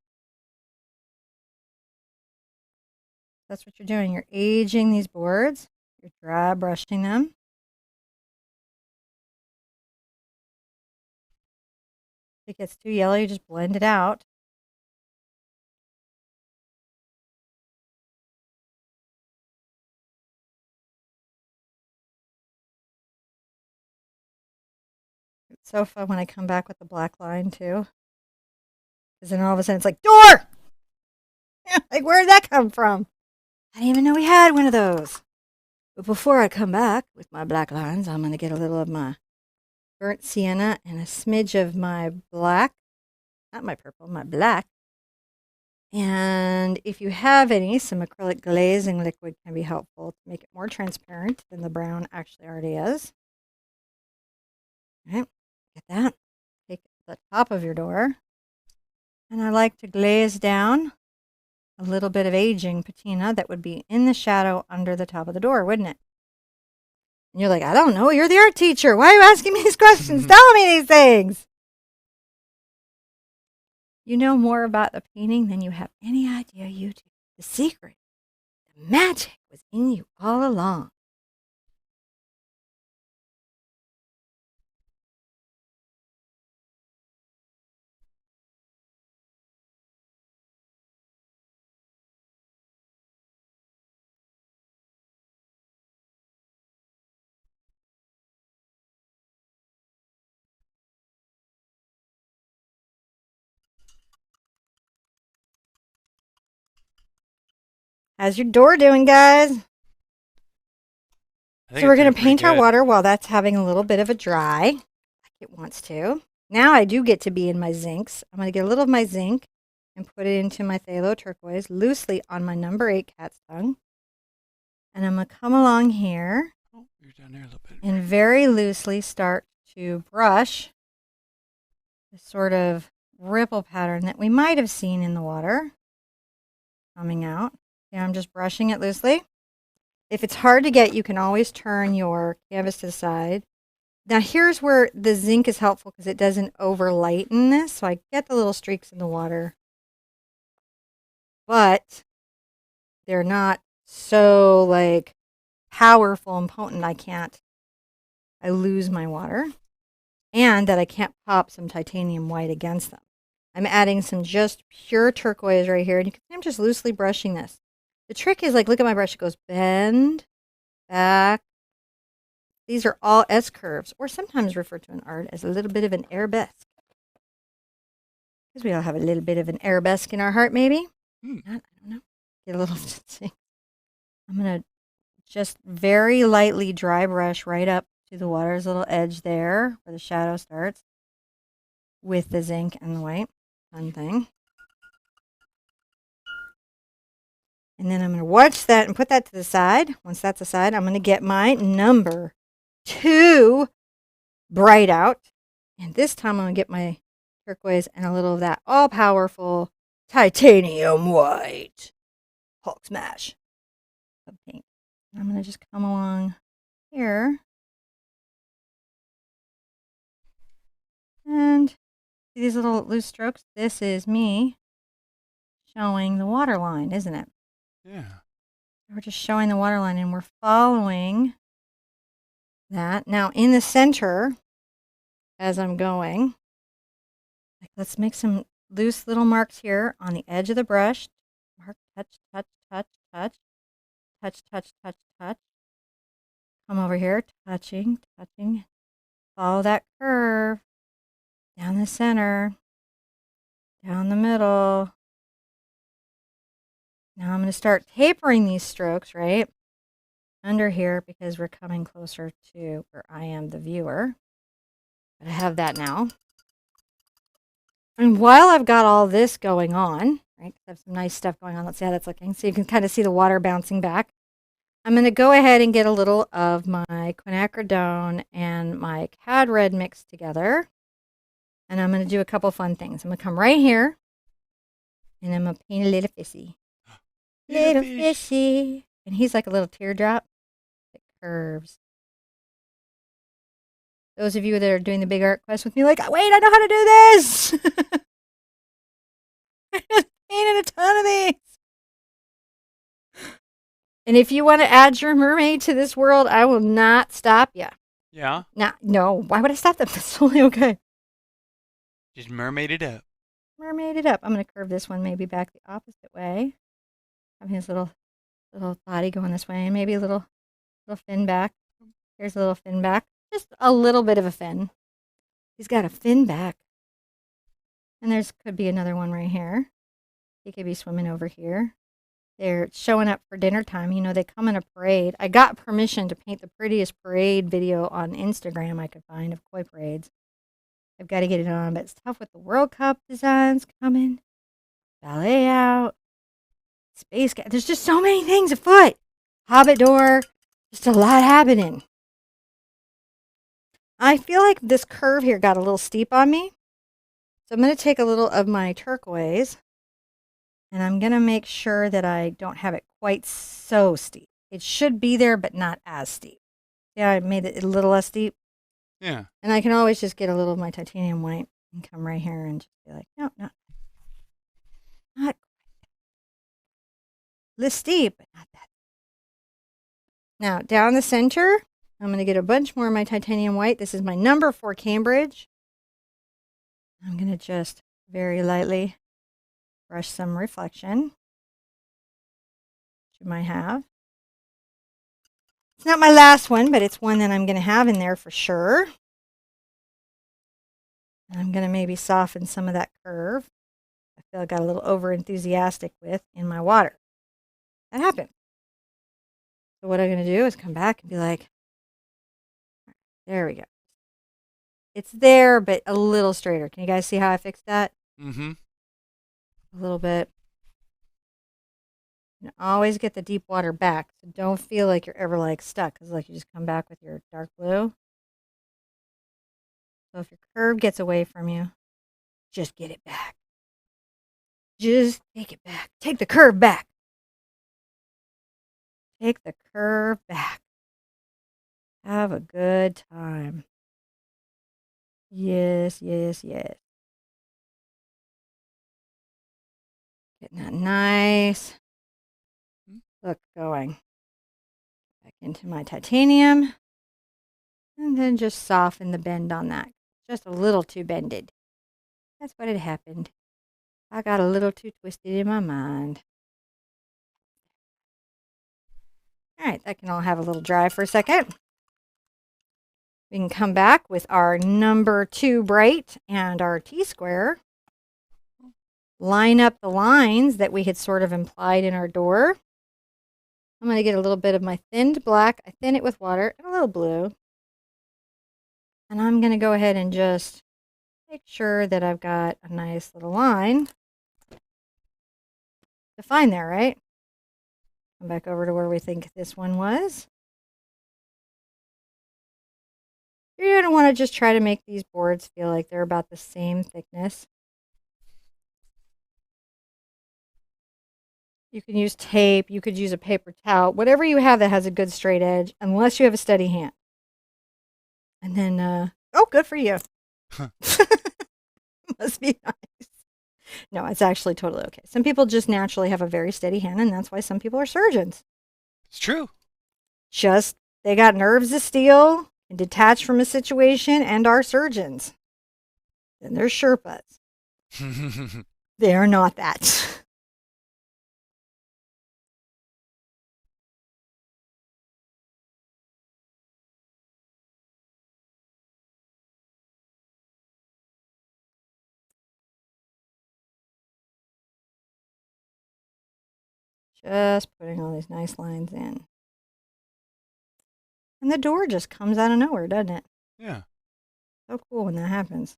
That's what you're doing. You're aging these boards. You're dry brushing them. If it gets too yellow, you just blend it out. so fun when I come back with the black line too. Because then all of a sudden it's like, door! Like, where did that come from? I didn't even know we had one of those. But before I come back with my black lines, I'm going to get a little of my burnt sienna and a smidge of my black. Not my purple, my black. And if you have any, some acrylic glazing liquid can be helpful to make it more transparent than the brown actually already is. All right, get that. Take the top of your door. And I like to glaze down a little bit of aging patina that would be in the shadow under the top of the door, wouldn't it? And you're like, I don't know. You're the art teacher. Why are you asking me these questions? Tell me these things. You know more about the painting than you have any idea you do. The secret, the magic was in you all along. How's your door doing, guys? So we're going to paint our water while that's having a little bit of a dry, like it wants to. Now I do get to be in my zincs. I'm going to get a little of my zinc and put it into my phthalo turquoise loosely on my number 8 cat's tongue. And I'm going to come along here You're down there a little bit. And very loosely start to brush this sort of ripple pattern that we might have seen in the water coming out. Yeah, I'm just brushing it loosely. If it's hard to get, you can always turn your canvas to the side. Now here's where the zinc is helpful because it doesn't overlighten this, so I get the little streaks in the water. But they're not so like powerful and potent I lose my water. And that I can't pop some titanium white against them. I'm adding some just pure turquoise right here, and you can see I'm just loosely brushing this. The trick is, like, look at my brush. It goes bend, back. These are all S-curves, or sometimes referred to in art as a little bit of an arabesque. Because we all have a little bit of an arabesque in our heart, maybe. Not, I don't know. Get a little. I'm going to just very lightly dry brush right up to the water's little edge there, where the shadow starts, with the zinc and the white. Fun thing. And then I'm going to watch that and put that to the side. Once that's aside, I'm going to get my number 2 bright out. And this time I'm going to get my turquoise and a little of that all-powerful titanium white Hulk smash of paint. I'm going to just come along here. And see these little loose strokes? This is me showing the water line, isn't it? Yeah. We're just showing the water line and we're following that. Now in the center, as I'm going, like, let's make some loose little marks here on the edge of the brush. Mark, touch, touch, touch, touch, touch, touch, touch, touch. Come over here, touching, touching. Follow that curve down the center, down the middle. Now I'm going to start tapering these strokes, right, under here because we're coming closer to where I am the viewer. But I have that now. And while I've got all this going on, right, I have some nice stuff going on. Let's see how that's looking. So you can kind of see the water bouncing back. I'm going to go ahead and get a little of my quinacridone and my cad red mixed together. And I'm going to do a couple fun things. I'm going to come right here, and I'm going to paint a little fishy. Little fishy. And he's like a little teardrop that curves. Those of you that are doing the big art quest with me, like, wait, I know how to do this. I just painted a ton of these. And if you want to add your mermaid to this world, I will not stop you. Yeah? No. Why would I stop them? That's totally okay. Just mermaid it up. Mermaid it up. I'm going to curve this one maybe back the opposite way. Having his little body going this way, and maybe a little fin back. Here's a little fin back. Just a little bit of a fin. He's got a fin back. And there's could be another one right here. He could be swimming over here. They're showing up for dinner time. You know, they come in a parade. I got permission to paint the prettiest parade video on Instagram I could find of koi parades. I've got to get it on, but it's tough with the World Cup designs coming. Ballet out. Space cat. There's just so many things afoot. Hobbit door. Just a lot happening. I feel like this curve here got a little steep on me. So I'm going to take a little of my turquoise. And I'm going to make sure that I don't have it quite so steep. It should be there, but not as steep. Yeah, I made it a little less steep. Yeah. And I can always just get a little of my titanium white and come right here and just be like, no, not less steep, but not that. Now, down the center, I'm going to get a bunch more of my titanium white. This is my number 4 Cambridge. I'm going to just very lightly brush some reflection. You might have. It's not my last one, but it's one that I'm going to have in there for sure. And I'm going to maybe soften some of that curve. I feel I got a little over enthusiastic with in my water. That happened. So what I'm going to do is come back and be like, there we go. It's there, but a little straighter. Can you guys see how I fixed that? Mm-hmm. A little bit. And always get the deep water back. So don't feel like you're ever like stuck. Because like you just come back with your dark blue. So if your curve gets away from you, just get it back. Just take it back. Take the curve back. Take the curve back. Have a good time. Yes, yes, yes. Getting that nice look going. Back into my titanium. And then just soften the bend on that. Just a little too bended. That's what had happened. I got a little too twisted in my mind. All right, that can all have a little dry for a second. We can come back with our number 2 bright and our T-square. Line up the lines that we had sort of implied in our door. I'm going to get a little bit of my thinned black. I thin it with water and a little blue. And I'm going to go ahead and just make sure that I've got a nice little line. Define there, right? Come back over to where we think this one was. You're going to want to just try to make these boards feel like they're about the same thickness. You can use tape. You could use a paper towel. Whatever you have that has a good straight edge, unless you have a steady hand. And then, oh, good for you. Must be nice. No, it's actually totally okay. Some people just naturally have a very steady hand, and that's why some people are surgeons. It's true. Just, they got nerves of steel and detached from a situation and are surgeons. Then they're Sherpas. They are not that. Just putting all these nice lines in. And the door just comes out of nowhere, doesn't it? Yeah. So cool when that happens.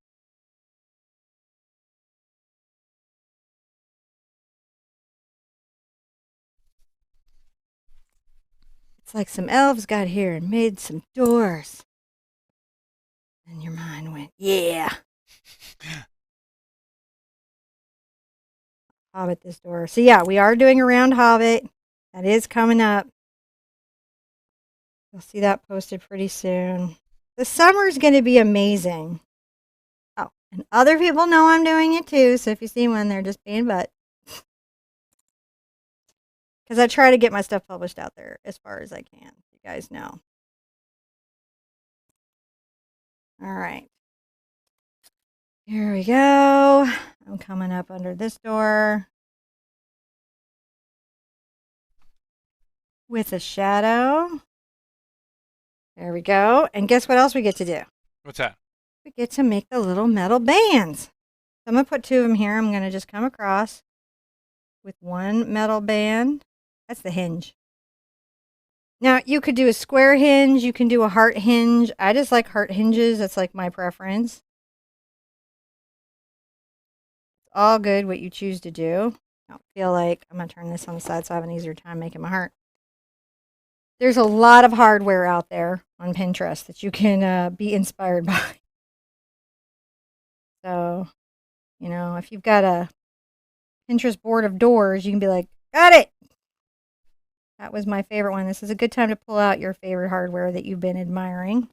It's like some elves got here and made some doors. And your mind went, yeah. Hobbit this door. So yeah, we are doing a round Hobbit. That is coming up. You'll see that posted pretty soon. The summer's going to be amazing. Oh, and other people know I'm doing it too. So if you see one, they're just being butt. Because I try to get my stuff published out there as far as I can. You guys know. All right. Here we go. I'm coming up under this door with a shadow. There we go. And guess what else we get to do? What's that? we get to make the little metal bands. So I'm going to put 2 of them here. I'm going to just come across with 1 metal band. That's the hinge. Now, you could do a square hinge. You can do a heart hinge. I just like heart hinges. That's like my preference. It's all good what you choose to do. I don't feel like I'm going to turn this on the side so I have an easier time making my heart. There's a lot of hardware out there on Pinterest that you can be inspired by. So, you know, if you've got a Pinterest board of doors, you can be like, got it. That was my favorite one. This is a good time to pull out your favorite hardware that you've been admiring.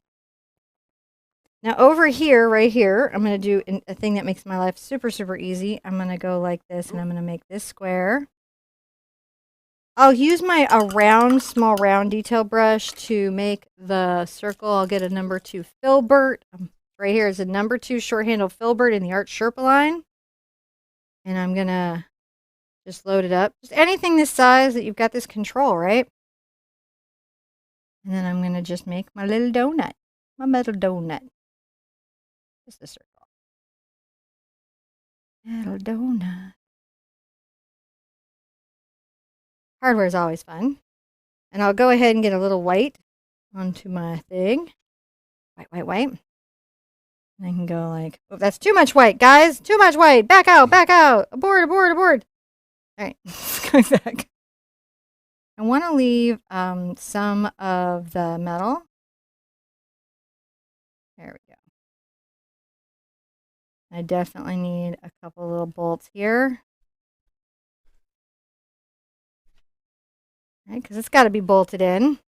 Now over here, right here, I'm going to do a thing that makes my life super, super easy. I'm going to go like this, and I'm going to make this square. I'll use my small round detail brush to make the circle. I'll get a number 2 Filbert. Right here is a number 2 short handle Filbert in the Art Sherpa line. And I'm going to just load it up. Just anything this size that you've got this control, right? And then I'm going to just make my little donut. My metal donut. Just a circle. Metal donut. Hardware is always fun. And I'll go ahead and get a little white onto my thing. White. And I can go like, oh, that's too much white, guys. Too much white. Back out. Abort. All right, going back. I want to leave some of the metal. There we go. I definitely need a couple little bolts here. Right, because it's got to be bolted in.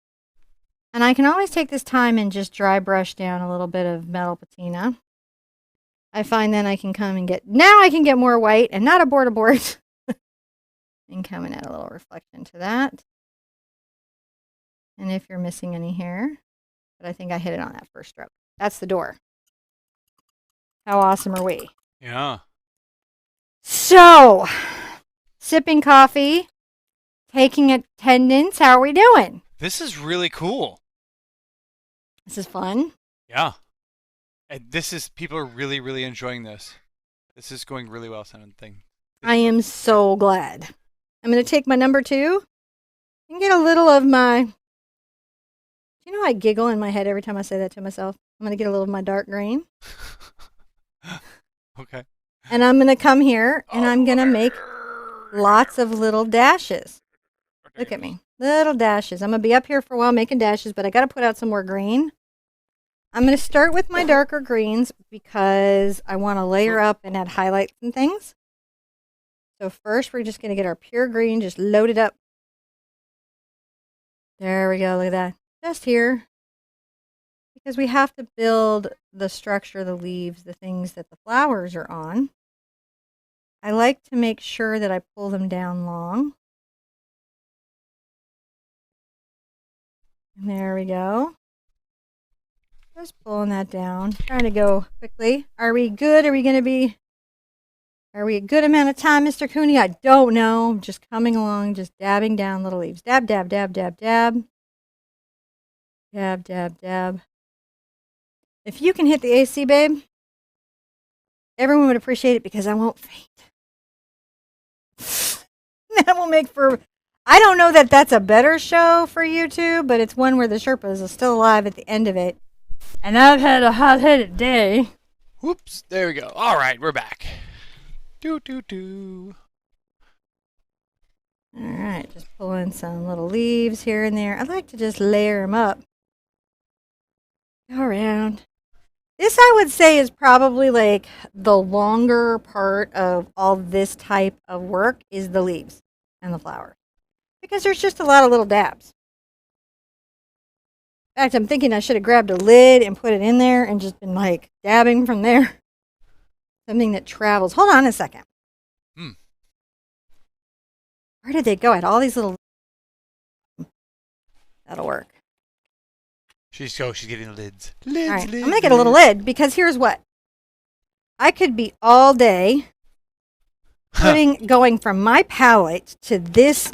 And I can always take this time and just dry brush down a little bit of metal patina. I find then I can come and now I can get more white and not abort. And come and add a little reflection to that. And if you're missing any here, but I think I hit it on that first stroke. That's the door. How awesome are we? Yeah. So, sipping coffee, taking attendance. How are we doing? This is really cool. This is fun. Yeah. And people are really, really enjoying this. This is going really well, something. I am so glad. I'm going to take my number 2 and get a little of my, you know, I giggle in my head every time I say that to myself. I'm going to get a little of my dark green. Okay. And I'm going to come here and I'm going to make lots of little dashes. Look at me. Little dashes. I'm going to be up here for a while making dashes, but I got to put out some more green. I'm going to start with my darker greens because I want to layer up and add highlights and things. So first we're just going to get our pure green just loaded up. There we go. Look at that. Just here. Because we have to build the structure, the leaves, the things that the flowers are on. I like to make sure that I pull them down long. And there we go. Just pulling that down. Trying to go quickly. Are we good? Are we a good amount of time, Mr. Cooney? I don't know. I'm just coming along, just dabbing down little leaves. Dab. Dab. If you can hit the AC, babe, everyone would appreciate it because I won't faint. That will make for, I don't know that that's a better show for YouTube, but it's one where the Sherpas are still alive at the end of it. And I've had a hot-headed day. Whoops, there we go. All right, we're back. Do. All right, just pulling some little leaves here and there. I like to just layer them up. Go around. This, I would say, is probably like the longer part of all this type of work is the leaves and the flowers. Because there's just a lot of little dabs. In fact, I'm thinking I should have grabbed a lid and put it in there and just been like dabbing from there. Something that travels. Hold on a second. Where did they go? I had all these little... That'll work. She's getting the lids. All right, I'm going to get a little lid because here's what. I could be all day going from my palette to this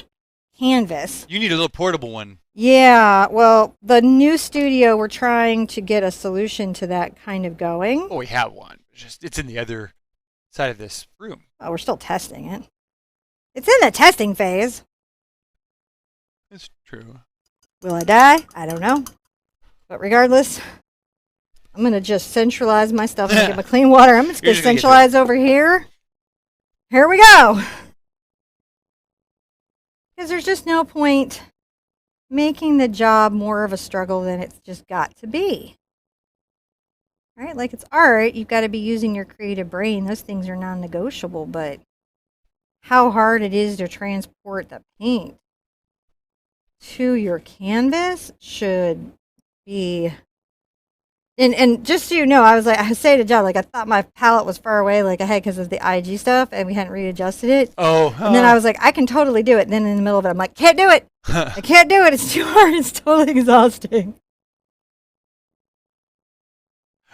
canvas. You need a little portable one. Yeah, well, the new studio, we're trying to get a solution to that kind of going. Oh, we have one. It's in the other side of this room. Oh, we're still testing it. It's in the testing phase. It's true. Will I die? I don't know. But regardless, I'm going to just centralize my stuff and get my clean water. I'm just going to centralize over here. Here we go. Because there's just no point making the job more of a struggle than it's just got to be. Right? Like it's art, you've got to be using your creative brain. Those things are non-negotiable, but how hard it is to transport the paint to your canvas should be. And just so you know, I say to John, like I thought my palette was far away, like ahead because of the IG stuff, and we hadn't readjusted it. Oh. And then I was like, I can totally do it. And then in the middle of it, I'm like, can't do it. I can't do it. It's too hard. It's totally exhausting.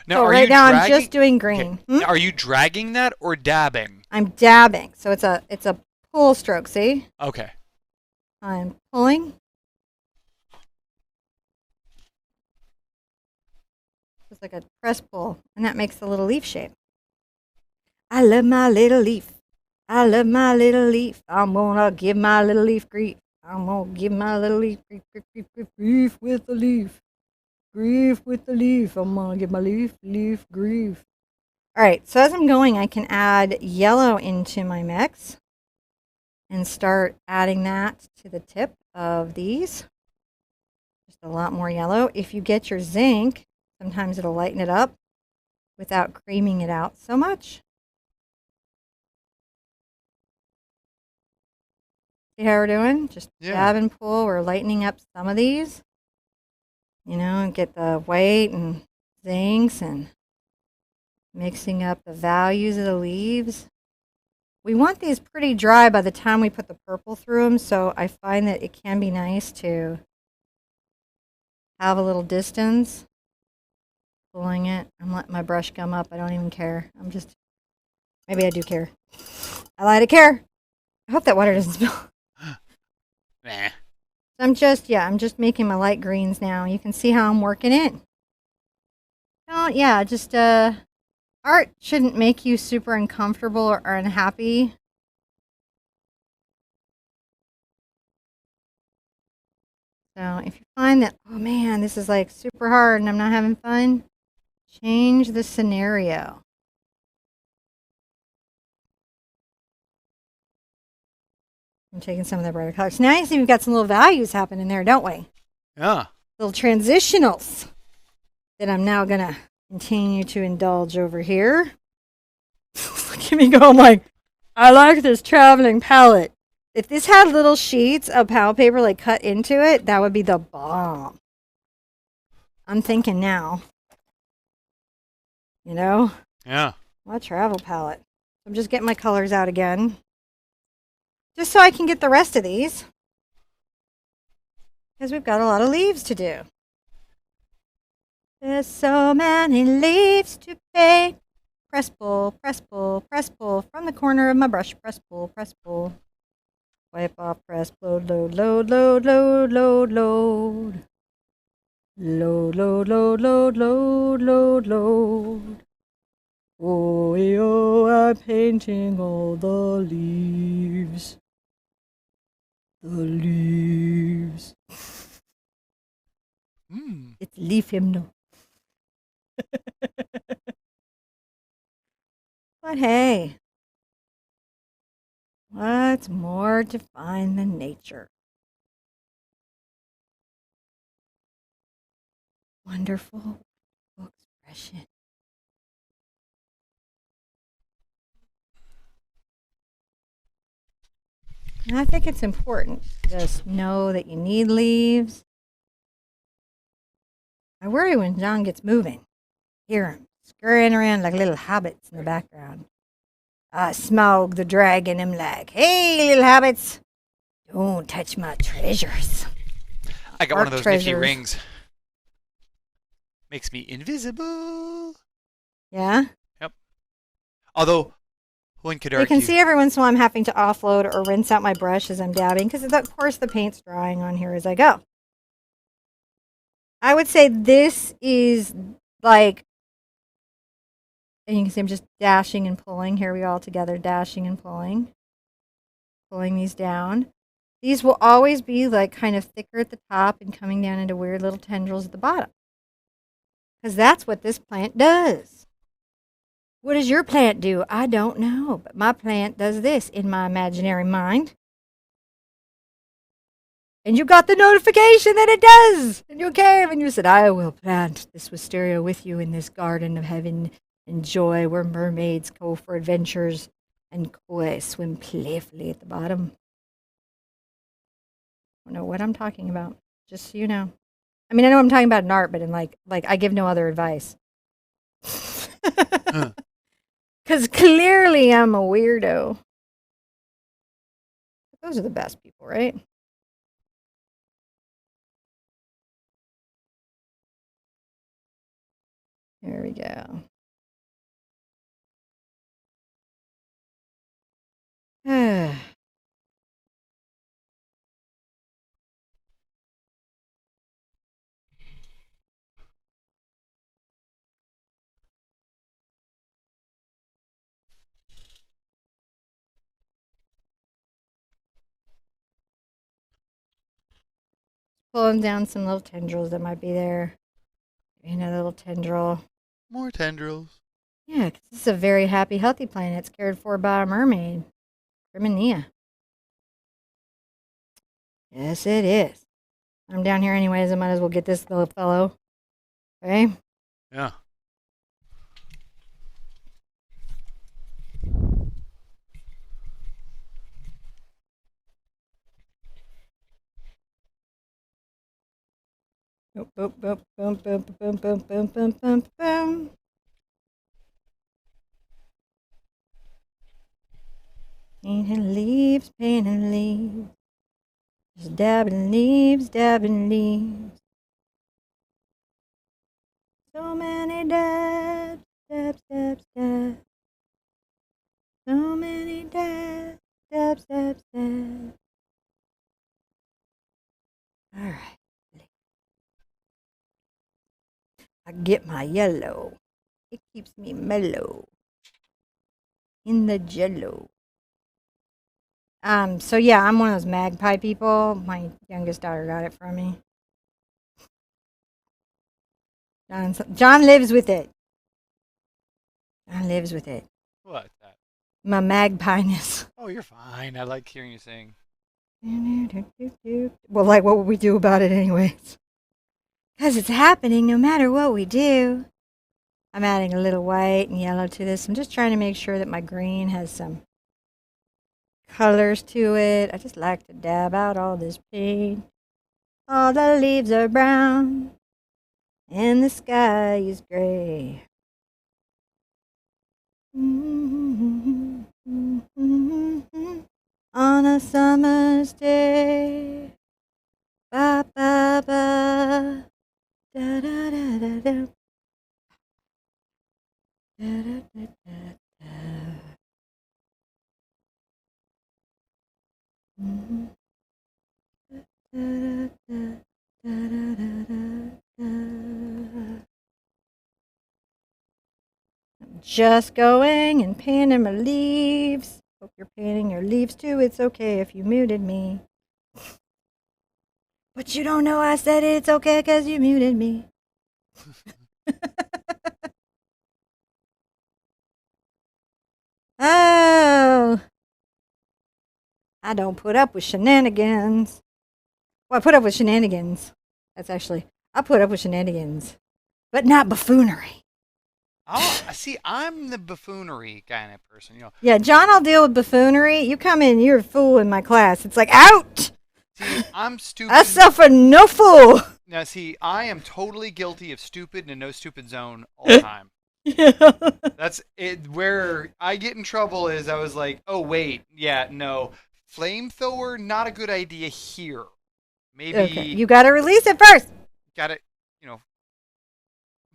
Now, So right now I'm just doing green. Okay. Are you dragging that or dabbing? I'm dabbing. So it's a pull stroke, see? Okay. I'm pulling. It's like a press pull, and that makes the little leaf shape. I love my little leaf. I love my little leaf. I'm gonna give my little leaf grief. I'm gonna give my little leaf grief, grief, grief, grief, grief with the leaf. Grief with the leaf. I'm gonna give my leaf grief. All right, so as I'm going, I can add yellow into my mix and start adding that to the tip of these. Just a lot more yellow. If you get your zinc, sometimes it'll lighten it up without creaming it out so much. See how we're doing? Just dab and pull. We're lightening up some of these. You know, and get the white and zincs and mixing up the values of the leaves. We want these pretty dry by the time we put the purple through them, so I find that it can be nice to have a little distance. Pulling it. I'm letting my brush gum up. I don't even care. Maybe I do care. I lie to care. I hope that water doesn't spill. Nah. I'm just making my light greens now. You can see how I'm working it. Art shouldn't make you super uncomfortable or unhappy. So if you find that, oh man, this is like super hard and I'm not having fun, change the scenario. I'm taking some of the brighter colors. So now you see we've got some little values happening there, don't we? Yeah. Little transitionals that I'm now going to continue to indulge over here. Look at me go, I'm like, I like this traveling palette. If this had little sheets of palette paper like cut into it, that would be the bomb. I'm thinking now. You know? Yeah. What travel palette? I'm just getting my colors out again. Just so I can get the rest of these. Because we've got a lot of leaves to do. There's so many leaves to paint. Press pull, press pull, press pull. From the corner of my brush, press pull, press pull. Wipe off, press, load, load, load, load, load, load, load. Load, load, load, load, load, load, load. Oh, yo, I'm painting all the leaves. The leaves. It's leaf hymnal. But hey, what's more to find than nature? Wonderful expression. And I think it's important to just know that you need leaves. I worry when John gets moving. Hear him scurrying around like little hobbits in the background. Smaug the dragon am like, hey, little hobbits, don't touch my treasures. I got one of those nifty rings. Makes me invisible. Yeah? Yep. Although, one could argue. You can see every once in a while I'm having to offload or rinse out my brush as I'm dabbing, because of course the paint's drying on here as I go. I would say this is like, and you can see I'm just dashing and pulling. Here we go all together, dashing and pulling these down. These will always be like kind of thicker at the top and coming down into weird little tendrils at the bottom. Because that's what this plant does. What does your plant do? I don't know. But my plant does this in my imaginary mind. And you got the notification that it does. And you came and you said, I will plant this wisteria with you in this garden of heaven and joy where mermaids go for adventures and koi swim playfully at the bottom. I don't know what I'm talking about, just so you know. I mean, I know I'm talking about in art, but in like I give no other advice. Because clearly I'm a weirdo. Those are the best people, right? There we go. Pulling down some little tendrils that might be there. Another little tendril. More tendrils. Yeah, 'cause this is a very happy, healthy plant. It's cared for by a mermaid. Grimania. Yes, it is. I'm down here anyways. I might as well get this little fellow. Okay? Yeah. Boom, boom, boom, boom, boom, boom, boom, boom, boom, boom, boom. Painting leaves, painting leaves. Just dabbing leaves, dabbing leaves. So many dabs, dabs, dabs, dabs. So many dabs, dabs, dabs, dabs. All right. I get my yellow. It keeps me mellow in the jello. So yeah, I'm one of those magpie people. My youngest daughter got it from me. John lives with it. John lives with it. What? That? My magpie-ness. Oh, you're fine. I like hearing you sing. Well, like, what would we do about it anyways? Because it's happening no matter what we do. I'm adding a little white and yellow to this. I'm just trying to make sure that my green has some colors to it. I just like to dab out all this paint. All the leaves are brown and the sky is gray. On a summer's day. Ba ba ba. Da da da da da. Da da da da da. Da da da da da da. I'm just going and painting my leaves. Hope you're painting your leaves too. It's okay if you muted me. But you don't know I said it's okay because you muted me. Oh. I don't put up with shenanigans. Well, I put up with shenanigans. I put up with shenanigans. But not buffoonery. Oh, see, I'm the buffoonery kind of person, you know. Yeah, John, I'll deal with buffoonery. You come in, you're a fool in my class. It's like, out! See, I'm stupid. I suffer no fool. Now, see, I am totally guilty of stupid and no stupid zone all the time. Yeah. That's it. Where I get in trouble is I was like, oh, wait, yeah, no. Flamethrower, not a good idea here. Maybe. Okay, you gotta release it first. Got it, you know.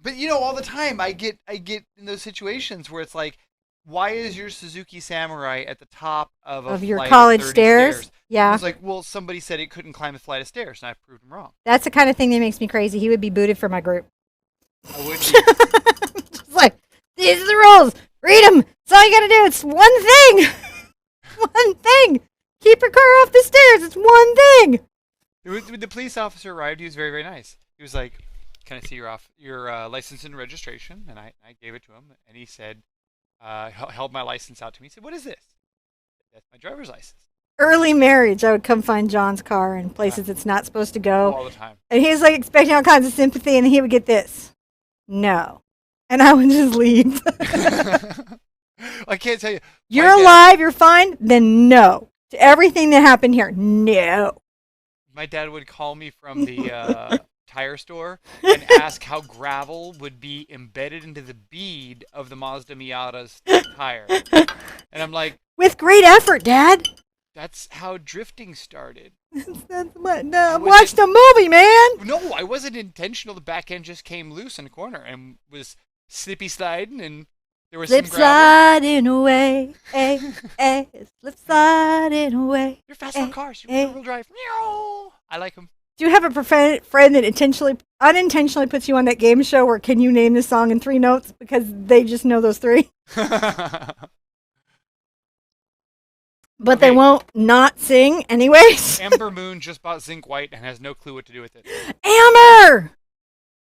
But, you know, all the time I get in those situations where it's like, why is your Suzuki Samurai at the top of a Of your flight college of 30 stairs? stairs? It Yeah. was like, well, somebody said it couldn't climb a flight of stairs, and I proved him wrong. That's the kind of thing that makes me crazy. He would be booted from my group. I wouldn't either. Just like, these are the rules. Read them. That's all you got to do. It's one thing. One thing. Keep your car off the stairs. It's one thing. When the police officer arrived, he was very, very nice. He was like, "Can I see your license and registration?" And I gave it to him, and he said, held my license out to me. He said, "What is this?" "That's my driver's license." Early marriage, I would come find John's car in places it's not supposed to go. All the time. And he was like expecting all kinds of sympathy, and he would get this. No. And I would just leave. I can't tell you. You're My dad- alive, you're fine, then no. To everything that happened here, no. My dad would call me from the tire store and ask how gravel would be embedded into the bead of the Mazda Miata's tire. And I'm like, With great effort, Dad. that's how drifting started. That's what, no, watch the movie, man. No, I wasn't intentional. The back end just came loose in the corner and was slippy sliding, and there was Slip some gravel. sliding away, slip sliding away. You're fast on cars. You're rear-wheel drive. Meow. I like them. Do you have a friend that unintentionally puts you on that game show where can you name the song in 3 notes because they just know those 3? But Okay. they won't not sing anyways. Amber Moon just bought zinc white and has no clue what to do with it. Amber!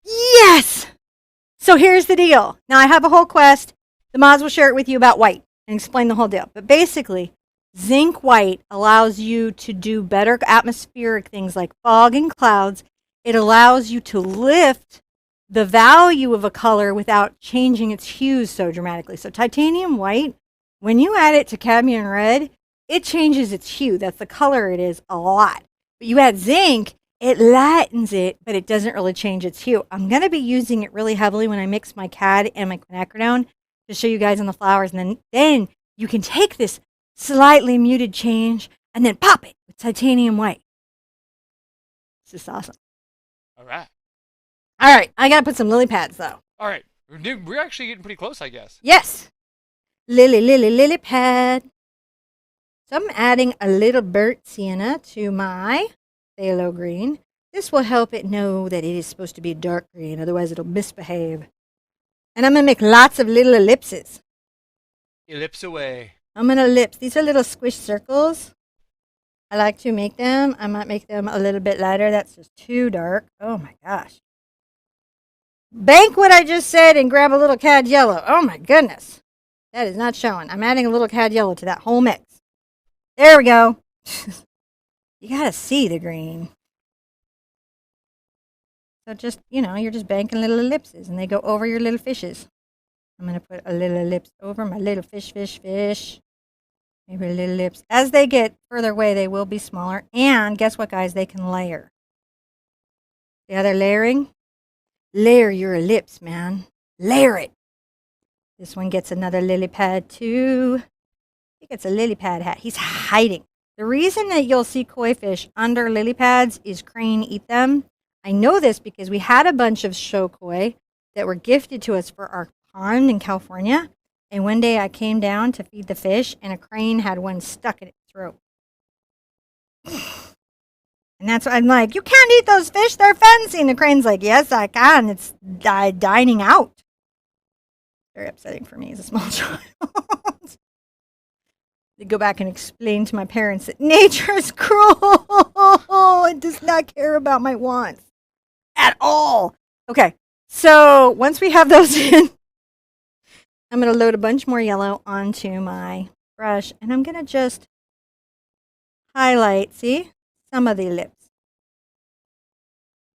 Yes! So here's the deal. Now I have a whole quest. The mods will share it with you about white and explain the whole deal. But basically, zinc white allows you to do better atmospheric things like fog and clouds. It allows you to lift the value of a color without changing its hues so dramatically. So titanium white, when you add it to cadmium red, it changes its hue. That's the color it is a lot. But you add zinc, it lightens it, but it doesn't really change its hue. I'm going to be using it really heavily when I mix my cad and my quinacridone to show you guys on the flowers. And then you can take this slightly muted change and then pop it with titanium white. This is awesome. All right. All right, I got to put some lily pads, though. All right. We're actually getting pretty close, I guess. Yes. Lily pad. So I'm adding a little burnt sienna to my phthalo green. This will help it know that it is supposed to be dark green, otherwise it'll misbehave. And I'm going to make lots of little ellipses. Ellipse away. I'm going to ellipse. These are little squish circles. I like to make them. I might make them a little bit lighter. That's just too dark. Oh my gosh. Bank what I just said and grab a little cad yellow. Oh my goodness. That is not showing. I'm adding a little cad yellow to that whole mix. There we go. You got to see the green. So just, you're just banking little ellipses and they go over your little fishes. I'm going to put a little ellipse over my little fish. Maybe a little ellipse. As they get further away, they will be smaller. And guess what, guys? They can layer. The other layering? Layer your ellipse, man. Layer it. This one gets another lily pad, too. He gets a lily pad hat. He's hiding. The reason that you'll see koi fish under lily pads is crane eat them. I know this because we had a bunch of show koi that were gifted to us for our pond in California. And one day I came down to feed the fish, and a crane had one stuck in its throat. And that's why I'm like, you can't eat those fish. They're fancy. And the crane's like, yes, I can. It's dining out. Very upsetting for me as a small child. To go back and explain to my parents that nature is cruel. It does not care about my wants at all. Okay, so once we have those in, I'm going to load a bunch more yellow onto my brush, and I'm going to just highlight, see, some of the lips.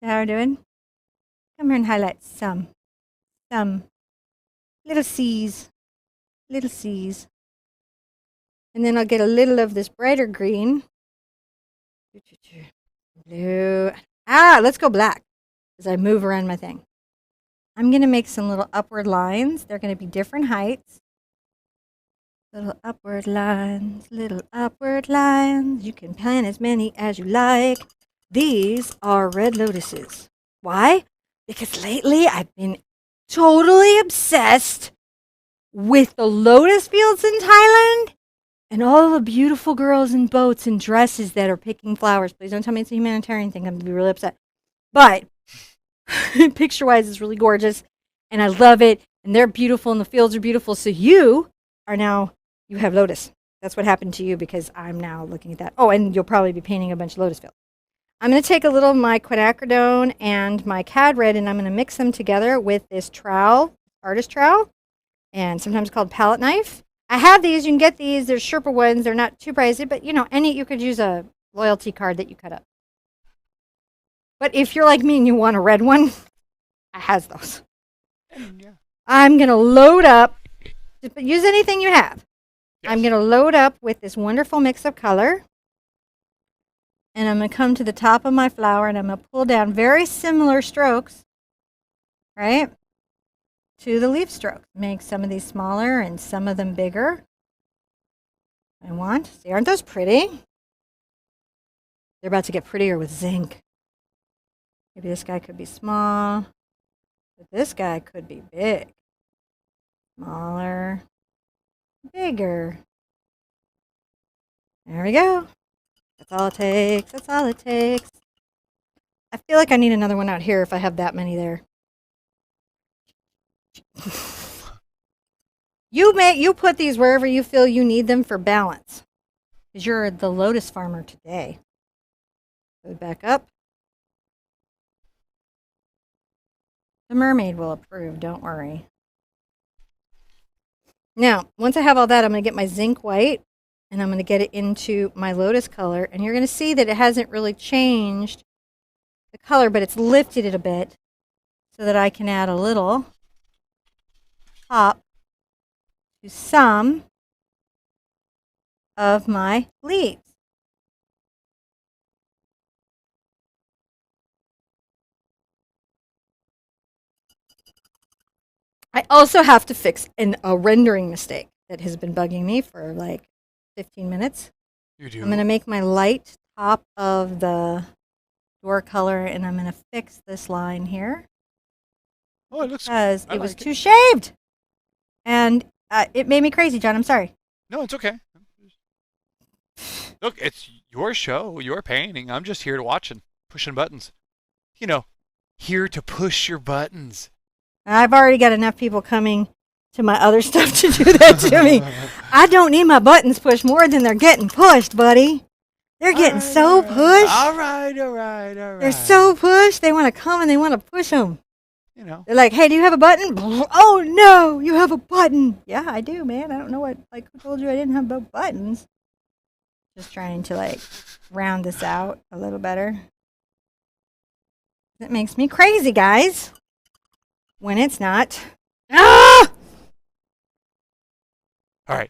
See how we're doing? Come here and highlight some. Little C's. And then I'll get a little of this brighter green. Blue. Let's go black as I move around my thing. I'm going to make some little upward lines. They're going to be different heights. Little upward lines. You can plant as many as you like. These are red lotuses. Why? Because lately I've been totally obsessed with the lotus fields in Thailand and all the beautiful girls in boats and dresses that are picking flowers. Please don't tell me it's a humanitarian thing. I'm going to be really upset. But picture-wise, it's really gorgeous, and I love it, and they're beautiful, and the fields are beautiful. So you have lotus. That's what happened to you because I'm now looking at that. Oh, and you'll probably be painting a bunch of lotus fields. I'm going to take a little of my quinacridone and my cad red, and I'm going to mix them together with this trowel, artist trowel, and sometimes called palette knife. I have these. You can get these. They're Sherpa ones. They're not too pricey, but you could use a loyalty card that you cut up. But if you're like me and you want a red one, I has those. Yeah. I'm going to load up. Just use anything you have. Yes. I'm going to load up with this wonderful mix of color. And I'm going to come to the top of my flower and I'm going to pull down very similar strokes, right, to the leaf strokes. Make some of these smaller and some of them bigger. See, aren't those pretty? They're about to get prettier with zinc. Maybe this guy could be small, but this guy could be big. Smaller, bigger. There we go. That's all it takes. That's all it takes. I feel like I need another one out here if I have that many there. You put these wherever you feel you need them for balance. Because you're the lotus farmer today. Go back up. The mermaid will approve, don't worry. Now, once I have all that, I'm going to get my zinc white. And I'm going to get it into my lotus color. And you're going to see that it hasn't really changed the color, but it's lifted it a bit so that I can add a little pop to some of my leaves. I also have to fix a rendering mistake that has been bugging me for like 15 minutes. You do. I'm going to make my light top of the door color, and I'm going to fix this line here. Oh, it looks because it was too shaved, and it made me crazy, John. I'm sorry. No, it's okay. Look, it's your show, your painting. I'm just here to watch and pushing buttons. Here to push your buttons. I've already got enough people coming to my other stuff to do that to me. I don't need my buttons pushed more than they're getting pushed, buddy. They're getting so pushed. All right. They're so pushed. They want to come and they want to push them. They're like, hey, do you have a button? Oh, no, you have a button. Yeah, I do, man. I don't know who told you I didn't have buttons. Just trying to, round this out a little better. That makes me crazy, guys. When it's not. Ah! All right.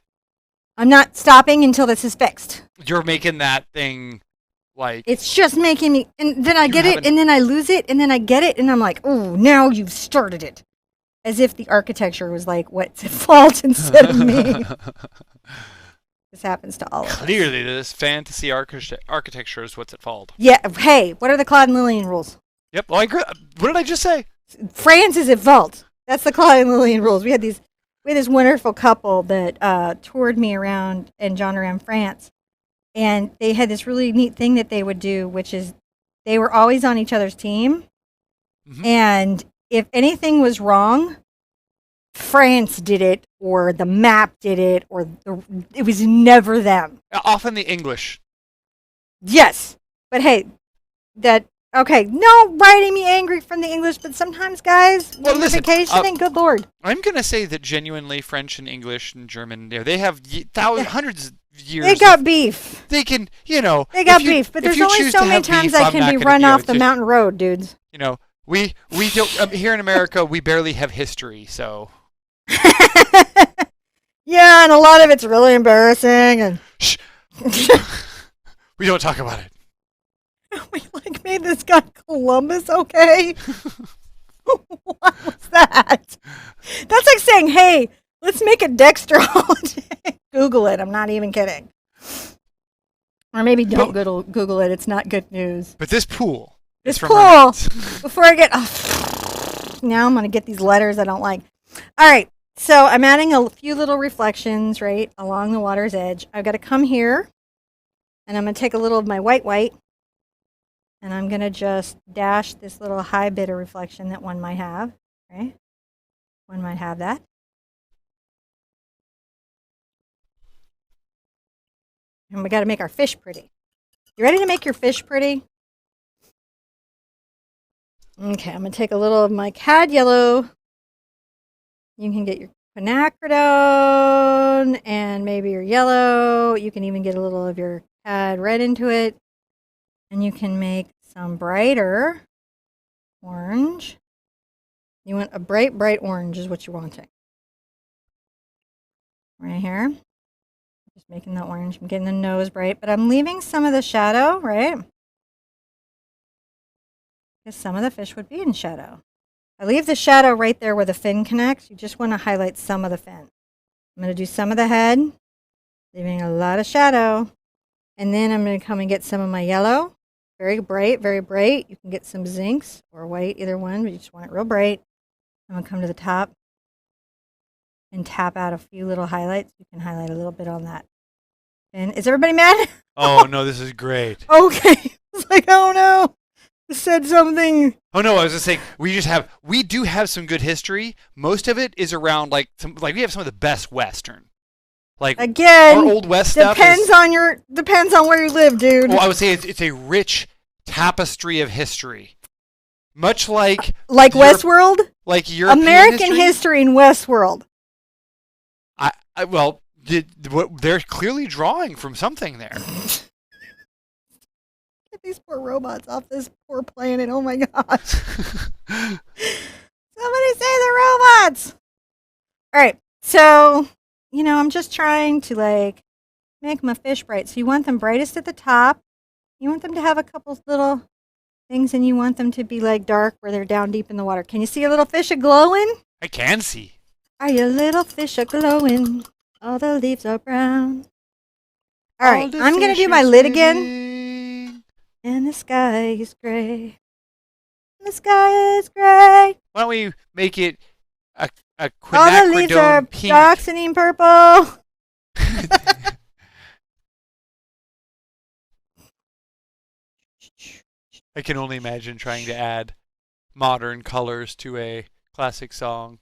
I'm not stopping until this is fixed. You're making that thing It's just making me, and then I get it, and then I lose it, and then I get it, and I'm like, oh, now you've started it. As if the architecture was what's at fault instead of me. This happens to all of us. Clearly, this fantasy architecture is what's at fault. Yeah. Hey, what are the Claude and Lillian rules? Yep. Well, I agree. What did I just say? France is at fault. That's the Claude and Lillian rules. We had this wonderful couple that toured me around and John around France, and they had this really neat thing that they would do, which is they were always on each other's team, and if anything was wrong, France did it, or the map did it, or it was never them. Often the English. Yes, but hey, okay, no writing me angry from the English, but sometimes, guys, vacationing, good Lord. I'm going to say that genuinely French and English and German, they have hundreds of years. They got beef. They can, They got beef, but there's only so many times I can be run off the mountain road, dudes. We don't, here in America, we barely have history, so. Yeah, and a lot of it's really embarrassing. And Shh. We don't talk about it. We made this guy Columbus, okay? What was that? That's like saying, hey, let's make a Dexter holiday. Google it. I'm not even kidding. Or maybe don't Google it. It's not good news. But this pool. Before I get... now I'm going to get these letters I don't like. All right. So I'm adding a few little reflections right along the water's edge. I've got to come here and I'm going to take a little of my white and I'm going to just dash this little high bit of reflection that one might have, right? One might have that. And we got to make our fish pretty. You ready to make your fish pretty? Okay, I'm going to take a little of my cad yellow. You can get your quinacridone and maybe your yellow. You can even get a little of your cad red into it. And you can make some brighter orange. You want a bright, bright orange is what you're wanting. Right here. Just making the orange. I'm getting the nose bright, but I'm leaving some of the shadow, right? Because some of the fish would be in shadow. I leave the shadow right there where the fin connects. You just want to highlight some of the fin. I'm going to do some of the head, leaving a lot of shadow. And then I'm going to come and get some of my yellow. Very bright, very bright. You can get some zincs or white, either one, but you just want it real bright. I'm going to come to the top and tap out a few little highlights. You can highlight a little bit on that. And is everybody mad? Oh, no, this is great. Okay. It's like, oh no. I said something. Oh no, I was just saying we do have some good history. Most of it is around we have some of the best Western. Like again, our Old West stuff depends on where you live, dude. Well, I would say it's a rich tapestry of history. Much like Westworld? Like European American history in Westworld. They're clearly drawing from something there. Get these poor robots off this poor planet. Oh my gosh. Somebody say the robots. All right. So, I'm just trying to make my fish bright. So you want them brightest at the top. You want them to have a couple little things and you want them to be dark where they're down deep in the water. Can you see a little fish glowing? I can see. Are your little fish glowing? All the leaves are brown. All right, I'm going to do my lid again. And the sky is gray. The sky is gray. Why don't we make it a quinacridone all the leaves are pink? Dioxazine purple. I can only imagine trying to add modern colors to a classic song.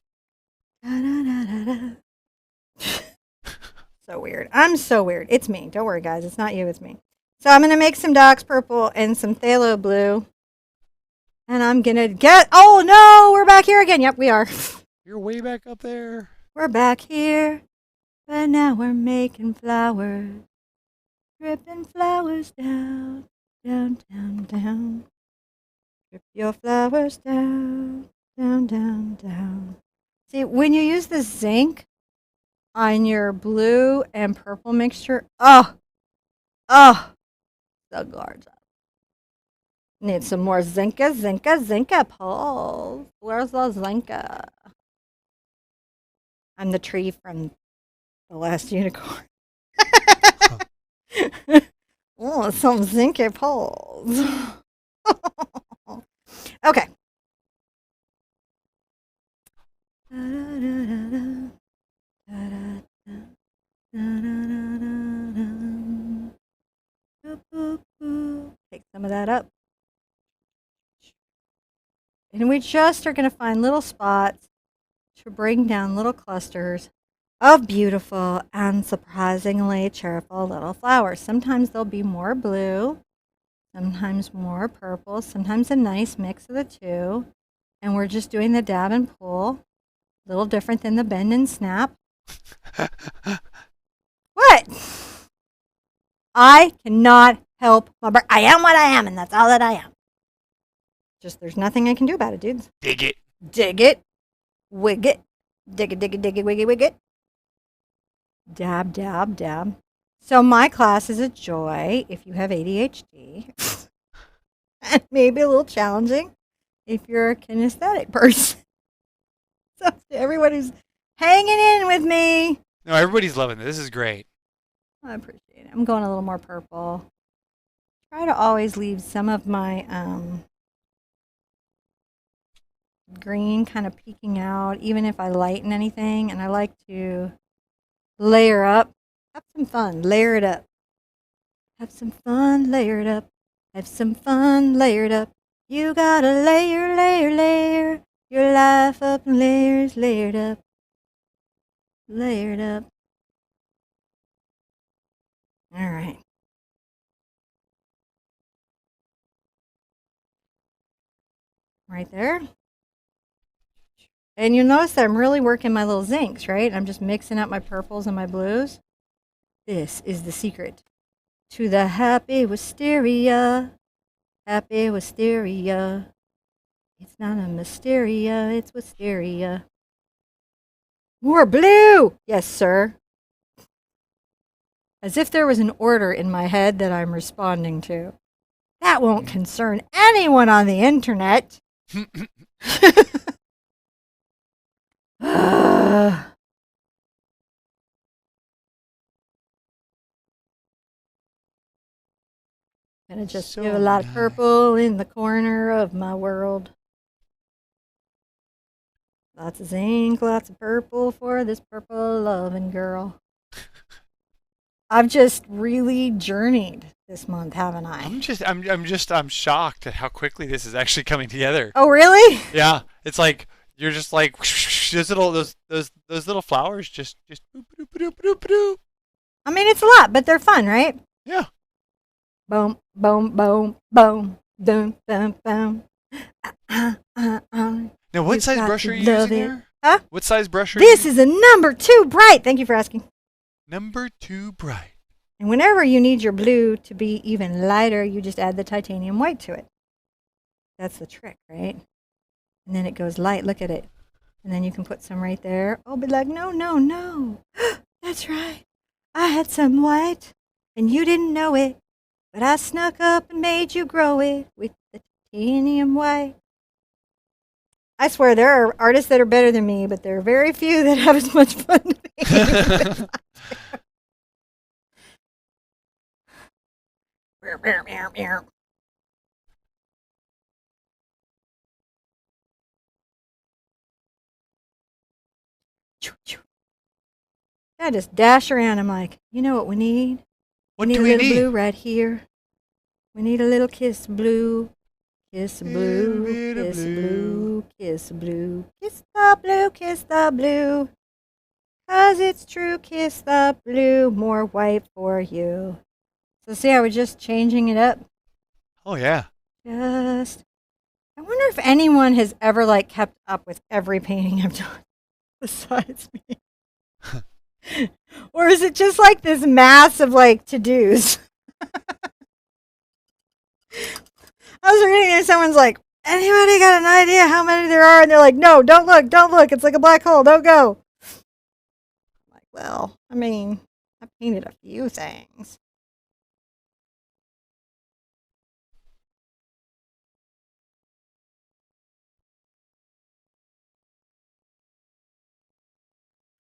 So weird. I'm so weird. It's me. Don't worry, guys. It's not you. It's me. So I'm going to make some Dox purple and some phthalo blue. And I'm going to get... Oh, no! We're back here again. Yep, we are. You're way back up there. We're back here. But now we're making flowers. Dripping flowers down, down, down, down. Drip your flowers down, down, down, down. See, when you use the zinc on your blue and purple mixture, so gorgeous. Need some more zinca, Paul. Where's the zinca? I'm the tree from The Last Unicorn. Oh, some zinca poles. Okay. Take some of that up. And we just are going to find little spots to bring down little clusters of beautiful and surprisingly cheerful little flowers. Sometimes they'll be more blue, sometimes more purple, sometimes a nice mix of the two. And we're just doing the dab and pull, a little different than the bend and snap. What? I cannot help my brain. I am what I am, and that's all that I am. Just there's nothing I can do about it, dudes. Dig it. Dig it. Wig it. Dig it, dig it, dig it, wig it, wig it. Dab, dab, dab. So my class is a joy if you have ADHD. And maybe a little challenging if you're a kinesthetic person. So to everyone who's hanging in with me. No, everybody's loving this. This is great. I appreciate it. I'm going a little more purple. Try to always leave some of my green kind of peeking out, even if I lighten anything. And I like to layer up. Have some fun. Layer it up. Have some fun. Layer it up. Have some fun. Layer it up. You gotta layer, layer, layer your life up in layers. Layered up. Layered up. All right. Right there. And you'll notice that I'm really working my little zincs, right? I'm just mixing up my purples and my blues. This is the secret to the happy wisteria. Happy wisteria. It's not a mysteria, it's wisteria. More blue! Yes, sir. As if there was an order in my head that I'm responding to. That won't concern anyone on the internet. Gonna just So give a lot of nice. purple in the corner of my world. Lots of zinc, lots of purple for this purple loving girl. I've just really journeyed this month, haven't I? I'm shocked at how quickly this is actually coming together. Oh, really? Yeah, it's like you're just like those little flowers just boop, boop, boop, boop, boop. I mean, it's a lot, but they're fun, right? Yeah. Boom, boom, boom, boom, boom, boom, boom. Now, what You've size got brush to are you love using it. here? Huh? What size brush are This you is a number 2 bright. Thank you for asking. Number 2 bright. And whenever you need your blue to be even lighter, you just add the titanium white to it. That's the trick, right? And then it goes light. Look at it. And then you can put some right there. Oh, but like, no, no, no. That's right. I had some white, and you didn't know it. But I snuck up and made you grow it with the titanium white. I swear there are artists that are better than me, but there are very few that have as much fun to me. I just dash around. I'm like, you know what we need? What we need do a we little need? blue right here. We need a little kiss of blue. Kiss of blue, Bit of kiss of blue. blue, kiss of blue, kiss the blue, kiss the blue. 'Cause it's true, kiss the blue, more white for you. So see how we're just changing it up? Oh yeah. Just, I wonder if anyone has ever like kept up with every painting I've done besides me. Or is it just like this mass of like to-dos? I was reading and someone's like, anybody got an idea how many there are? And they're like, no, don't look, don't look. It's like a black hole. Don't go. I'm like, well, I mean, I painted a few things.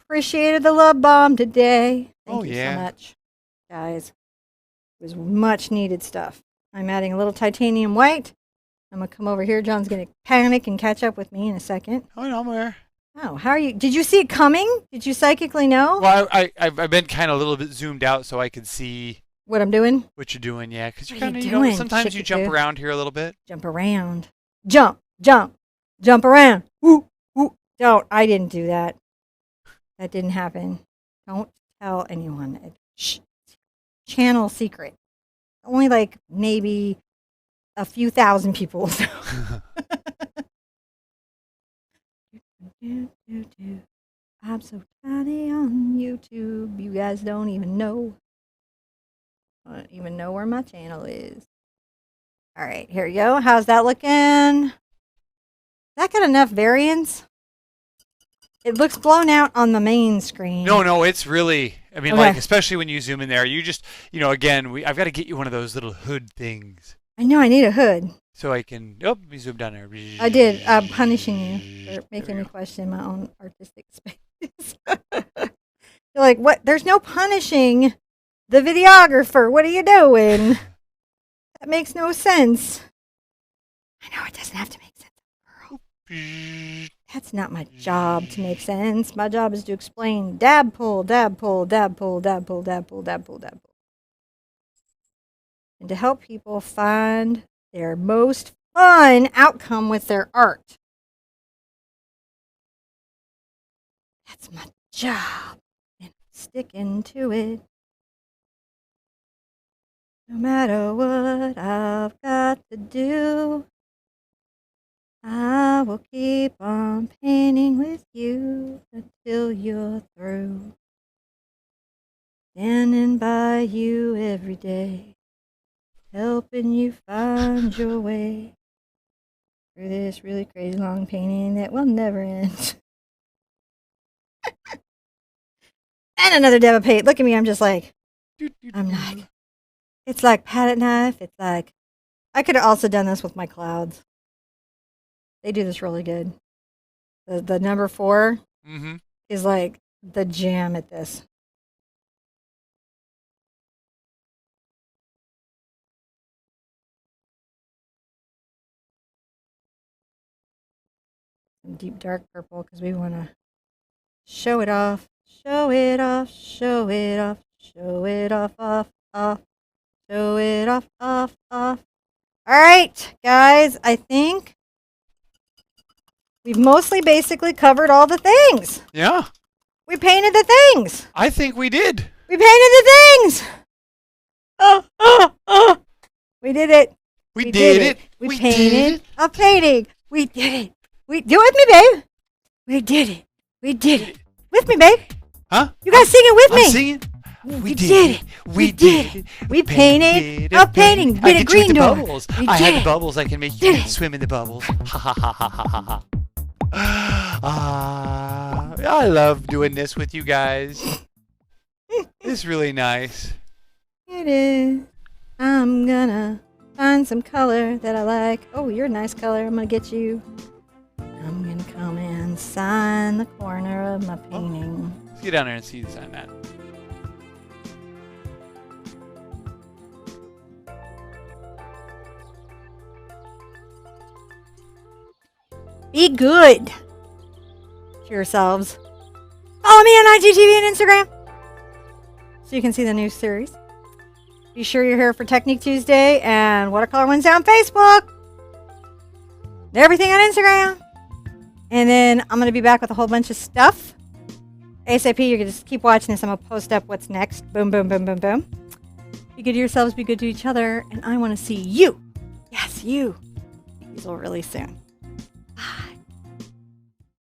Appreciated the love bomb today. Thank Oh, you yeah. so much, guys. It was much needed stuff. I'm adding a little titanium white. I'm going to come over here. John's going to panic and catch up with me in a second. Oh no, I'm aware. Oh, how are you? Did you see it coming? Did you psychically know Well, I've been kind of a little bit zoomed out so I could see what I'm doing? what you're doing. Yeah, because you're What are kind you of, you know, doing, sometimes you jump chickadoo? around here a little bit. Jump around. Jump, jump, jump around. Woo, woo. Don't. I didn't do that. That didn't happen. Don't tell anyone. Shh. Channel secret. Only like maybe a few thousand people will know. I'm so tiny on YouTube. You guys don't even know. I don't even know where my channel is. All right, here we go. How's that looking? That got enough variance? It looks blown out on the main screen. No, it's really. I mean, Okay. like, especially when you zoom in there, you just, you know, again, I've got to get you one of those little hood things I know I need a hood. so I can. Oh, we zoom down there. I did. I'm punishing you for There making we me go. question my own artistic space. You're like, what? There's no punishing the videographer. What are you doing? That makes no sense. I know it doesn't have to make sense, girl. That's not my job to make sense. My job is to explain dab pull, dab pull, dab pull, dab pull, dab pull, dab pull, dab pull. And to help people find their most fun outcome with their art. That's my job. And I'm sticking to it. No matter what I've got to do, I will keep on painting with you until you're through. Standing by you every day, helping you find your way through this really crazy long painting that will never end. And another dab of paint. Look at me, I'm just like, I'm not. It's like palette knife. It's like, I could have also done this with my clouds. They do this really good. The number 4 is like the jam at this. Deep dark purple because we want to show it off, show it off, show it off, show it off, off, off, show it off, off, off. All right, guys, I think we've mostly basically covered all the things. Yeah. We painted the things. I think we did. We painted the things. We did it. We did it. We painted a painting. We did it. Do it with me, babe. We did it. We did it. With me, babe. Huh? You guys sing it with me. I'm singing. We did it. We did it. We painted a painting with a green door. I had the bubbles. I can make you swim in the bubbles. Ha ha ha ha ha ha. I love doing this with you guys. It's really nice. It is. I'm gonna find some color that I like. Oh, you're a nice color. I'm gonna get you. I'm gonna come and sign the corner of my painting. Let's get down there and see the sign that. Be good to yourselves. Follow me on IGTV and Instagram so you can see the new series. Be sure you're here for Technique Tuesday and Watercolor Wednesday on Facebook. And everything on Instagram. And then I'm going to be back with a whole bunch of stuff. ASAP, you're going to just keep watching this. I'm going to post up what's next. Boom, boom, boom, boom, boom. Be good to yourselves. Be good to each other. And I want to see you. Yes, you. These will really soon.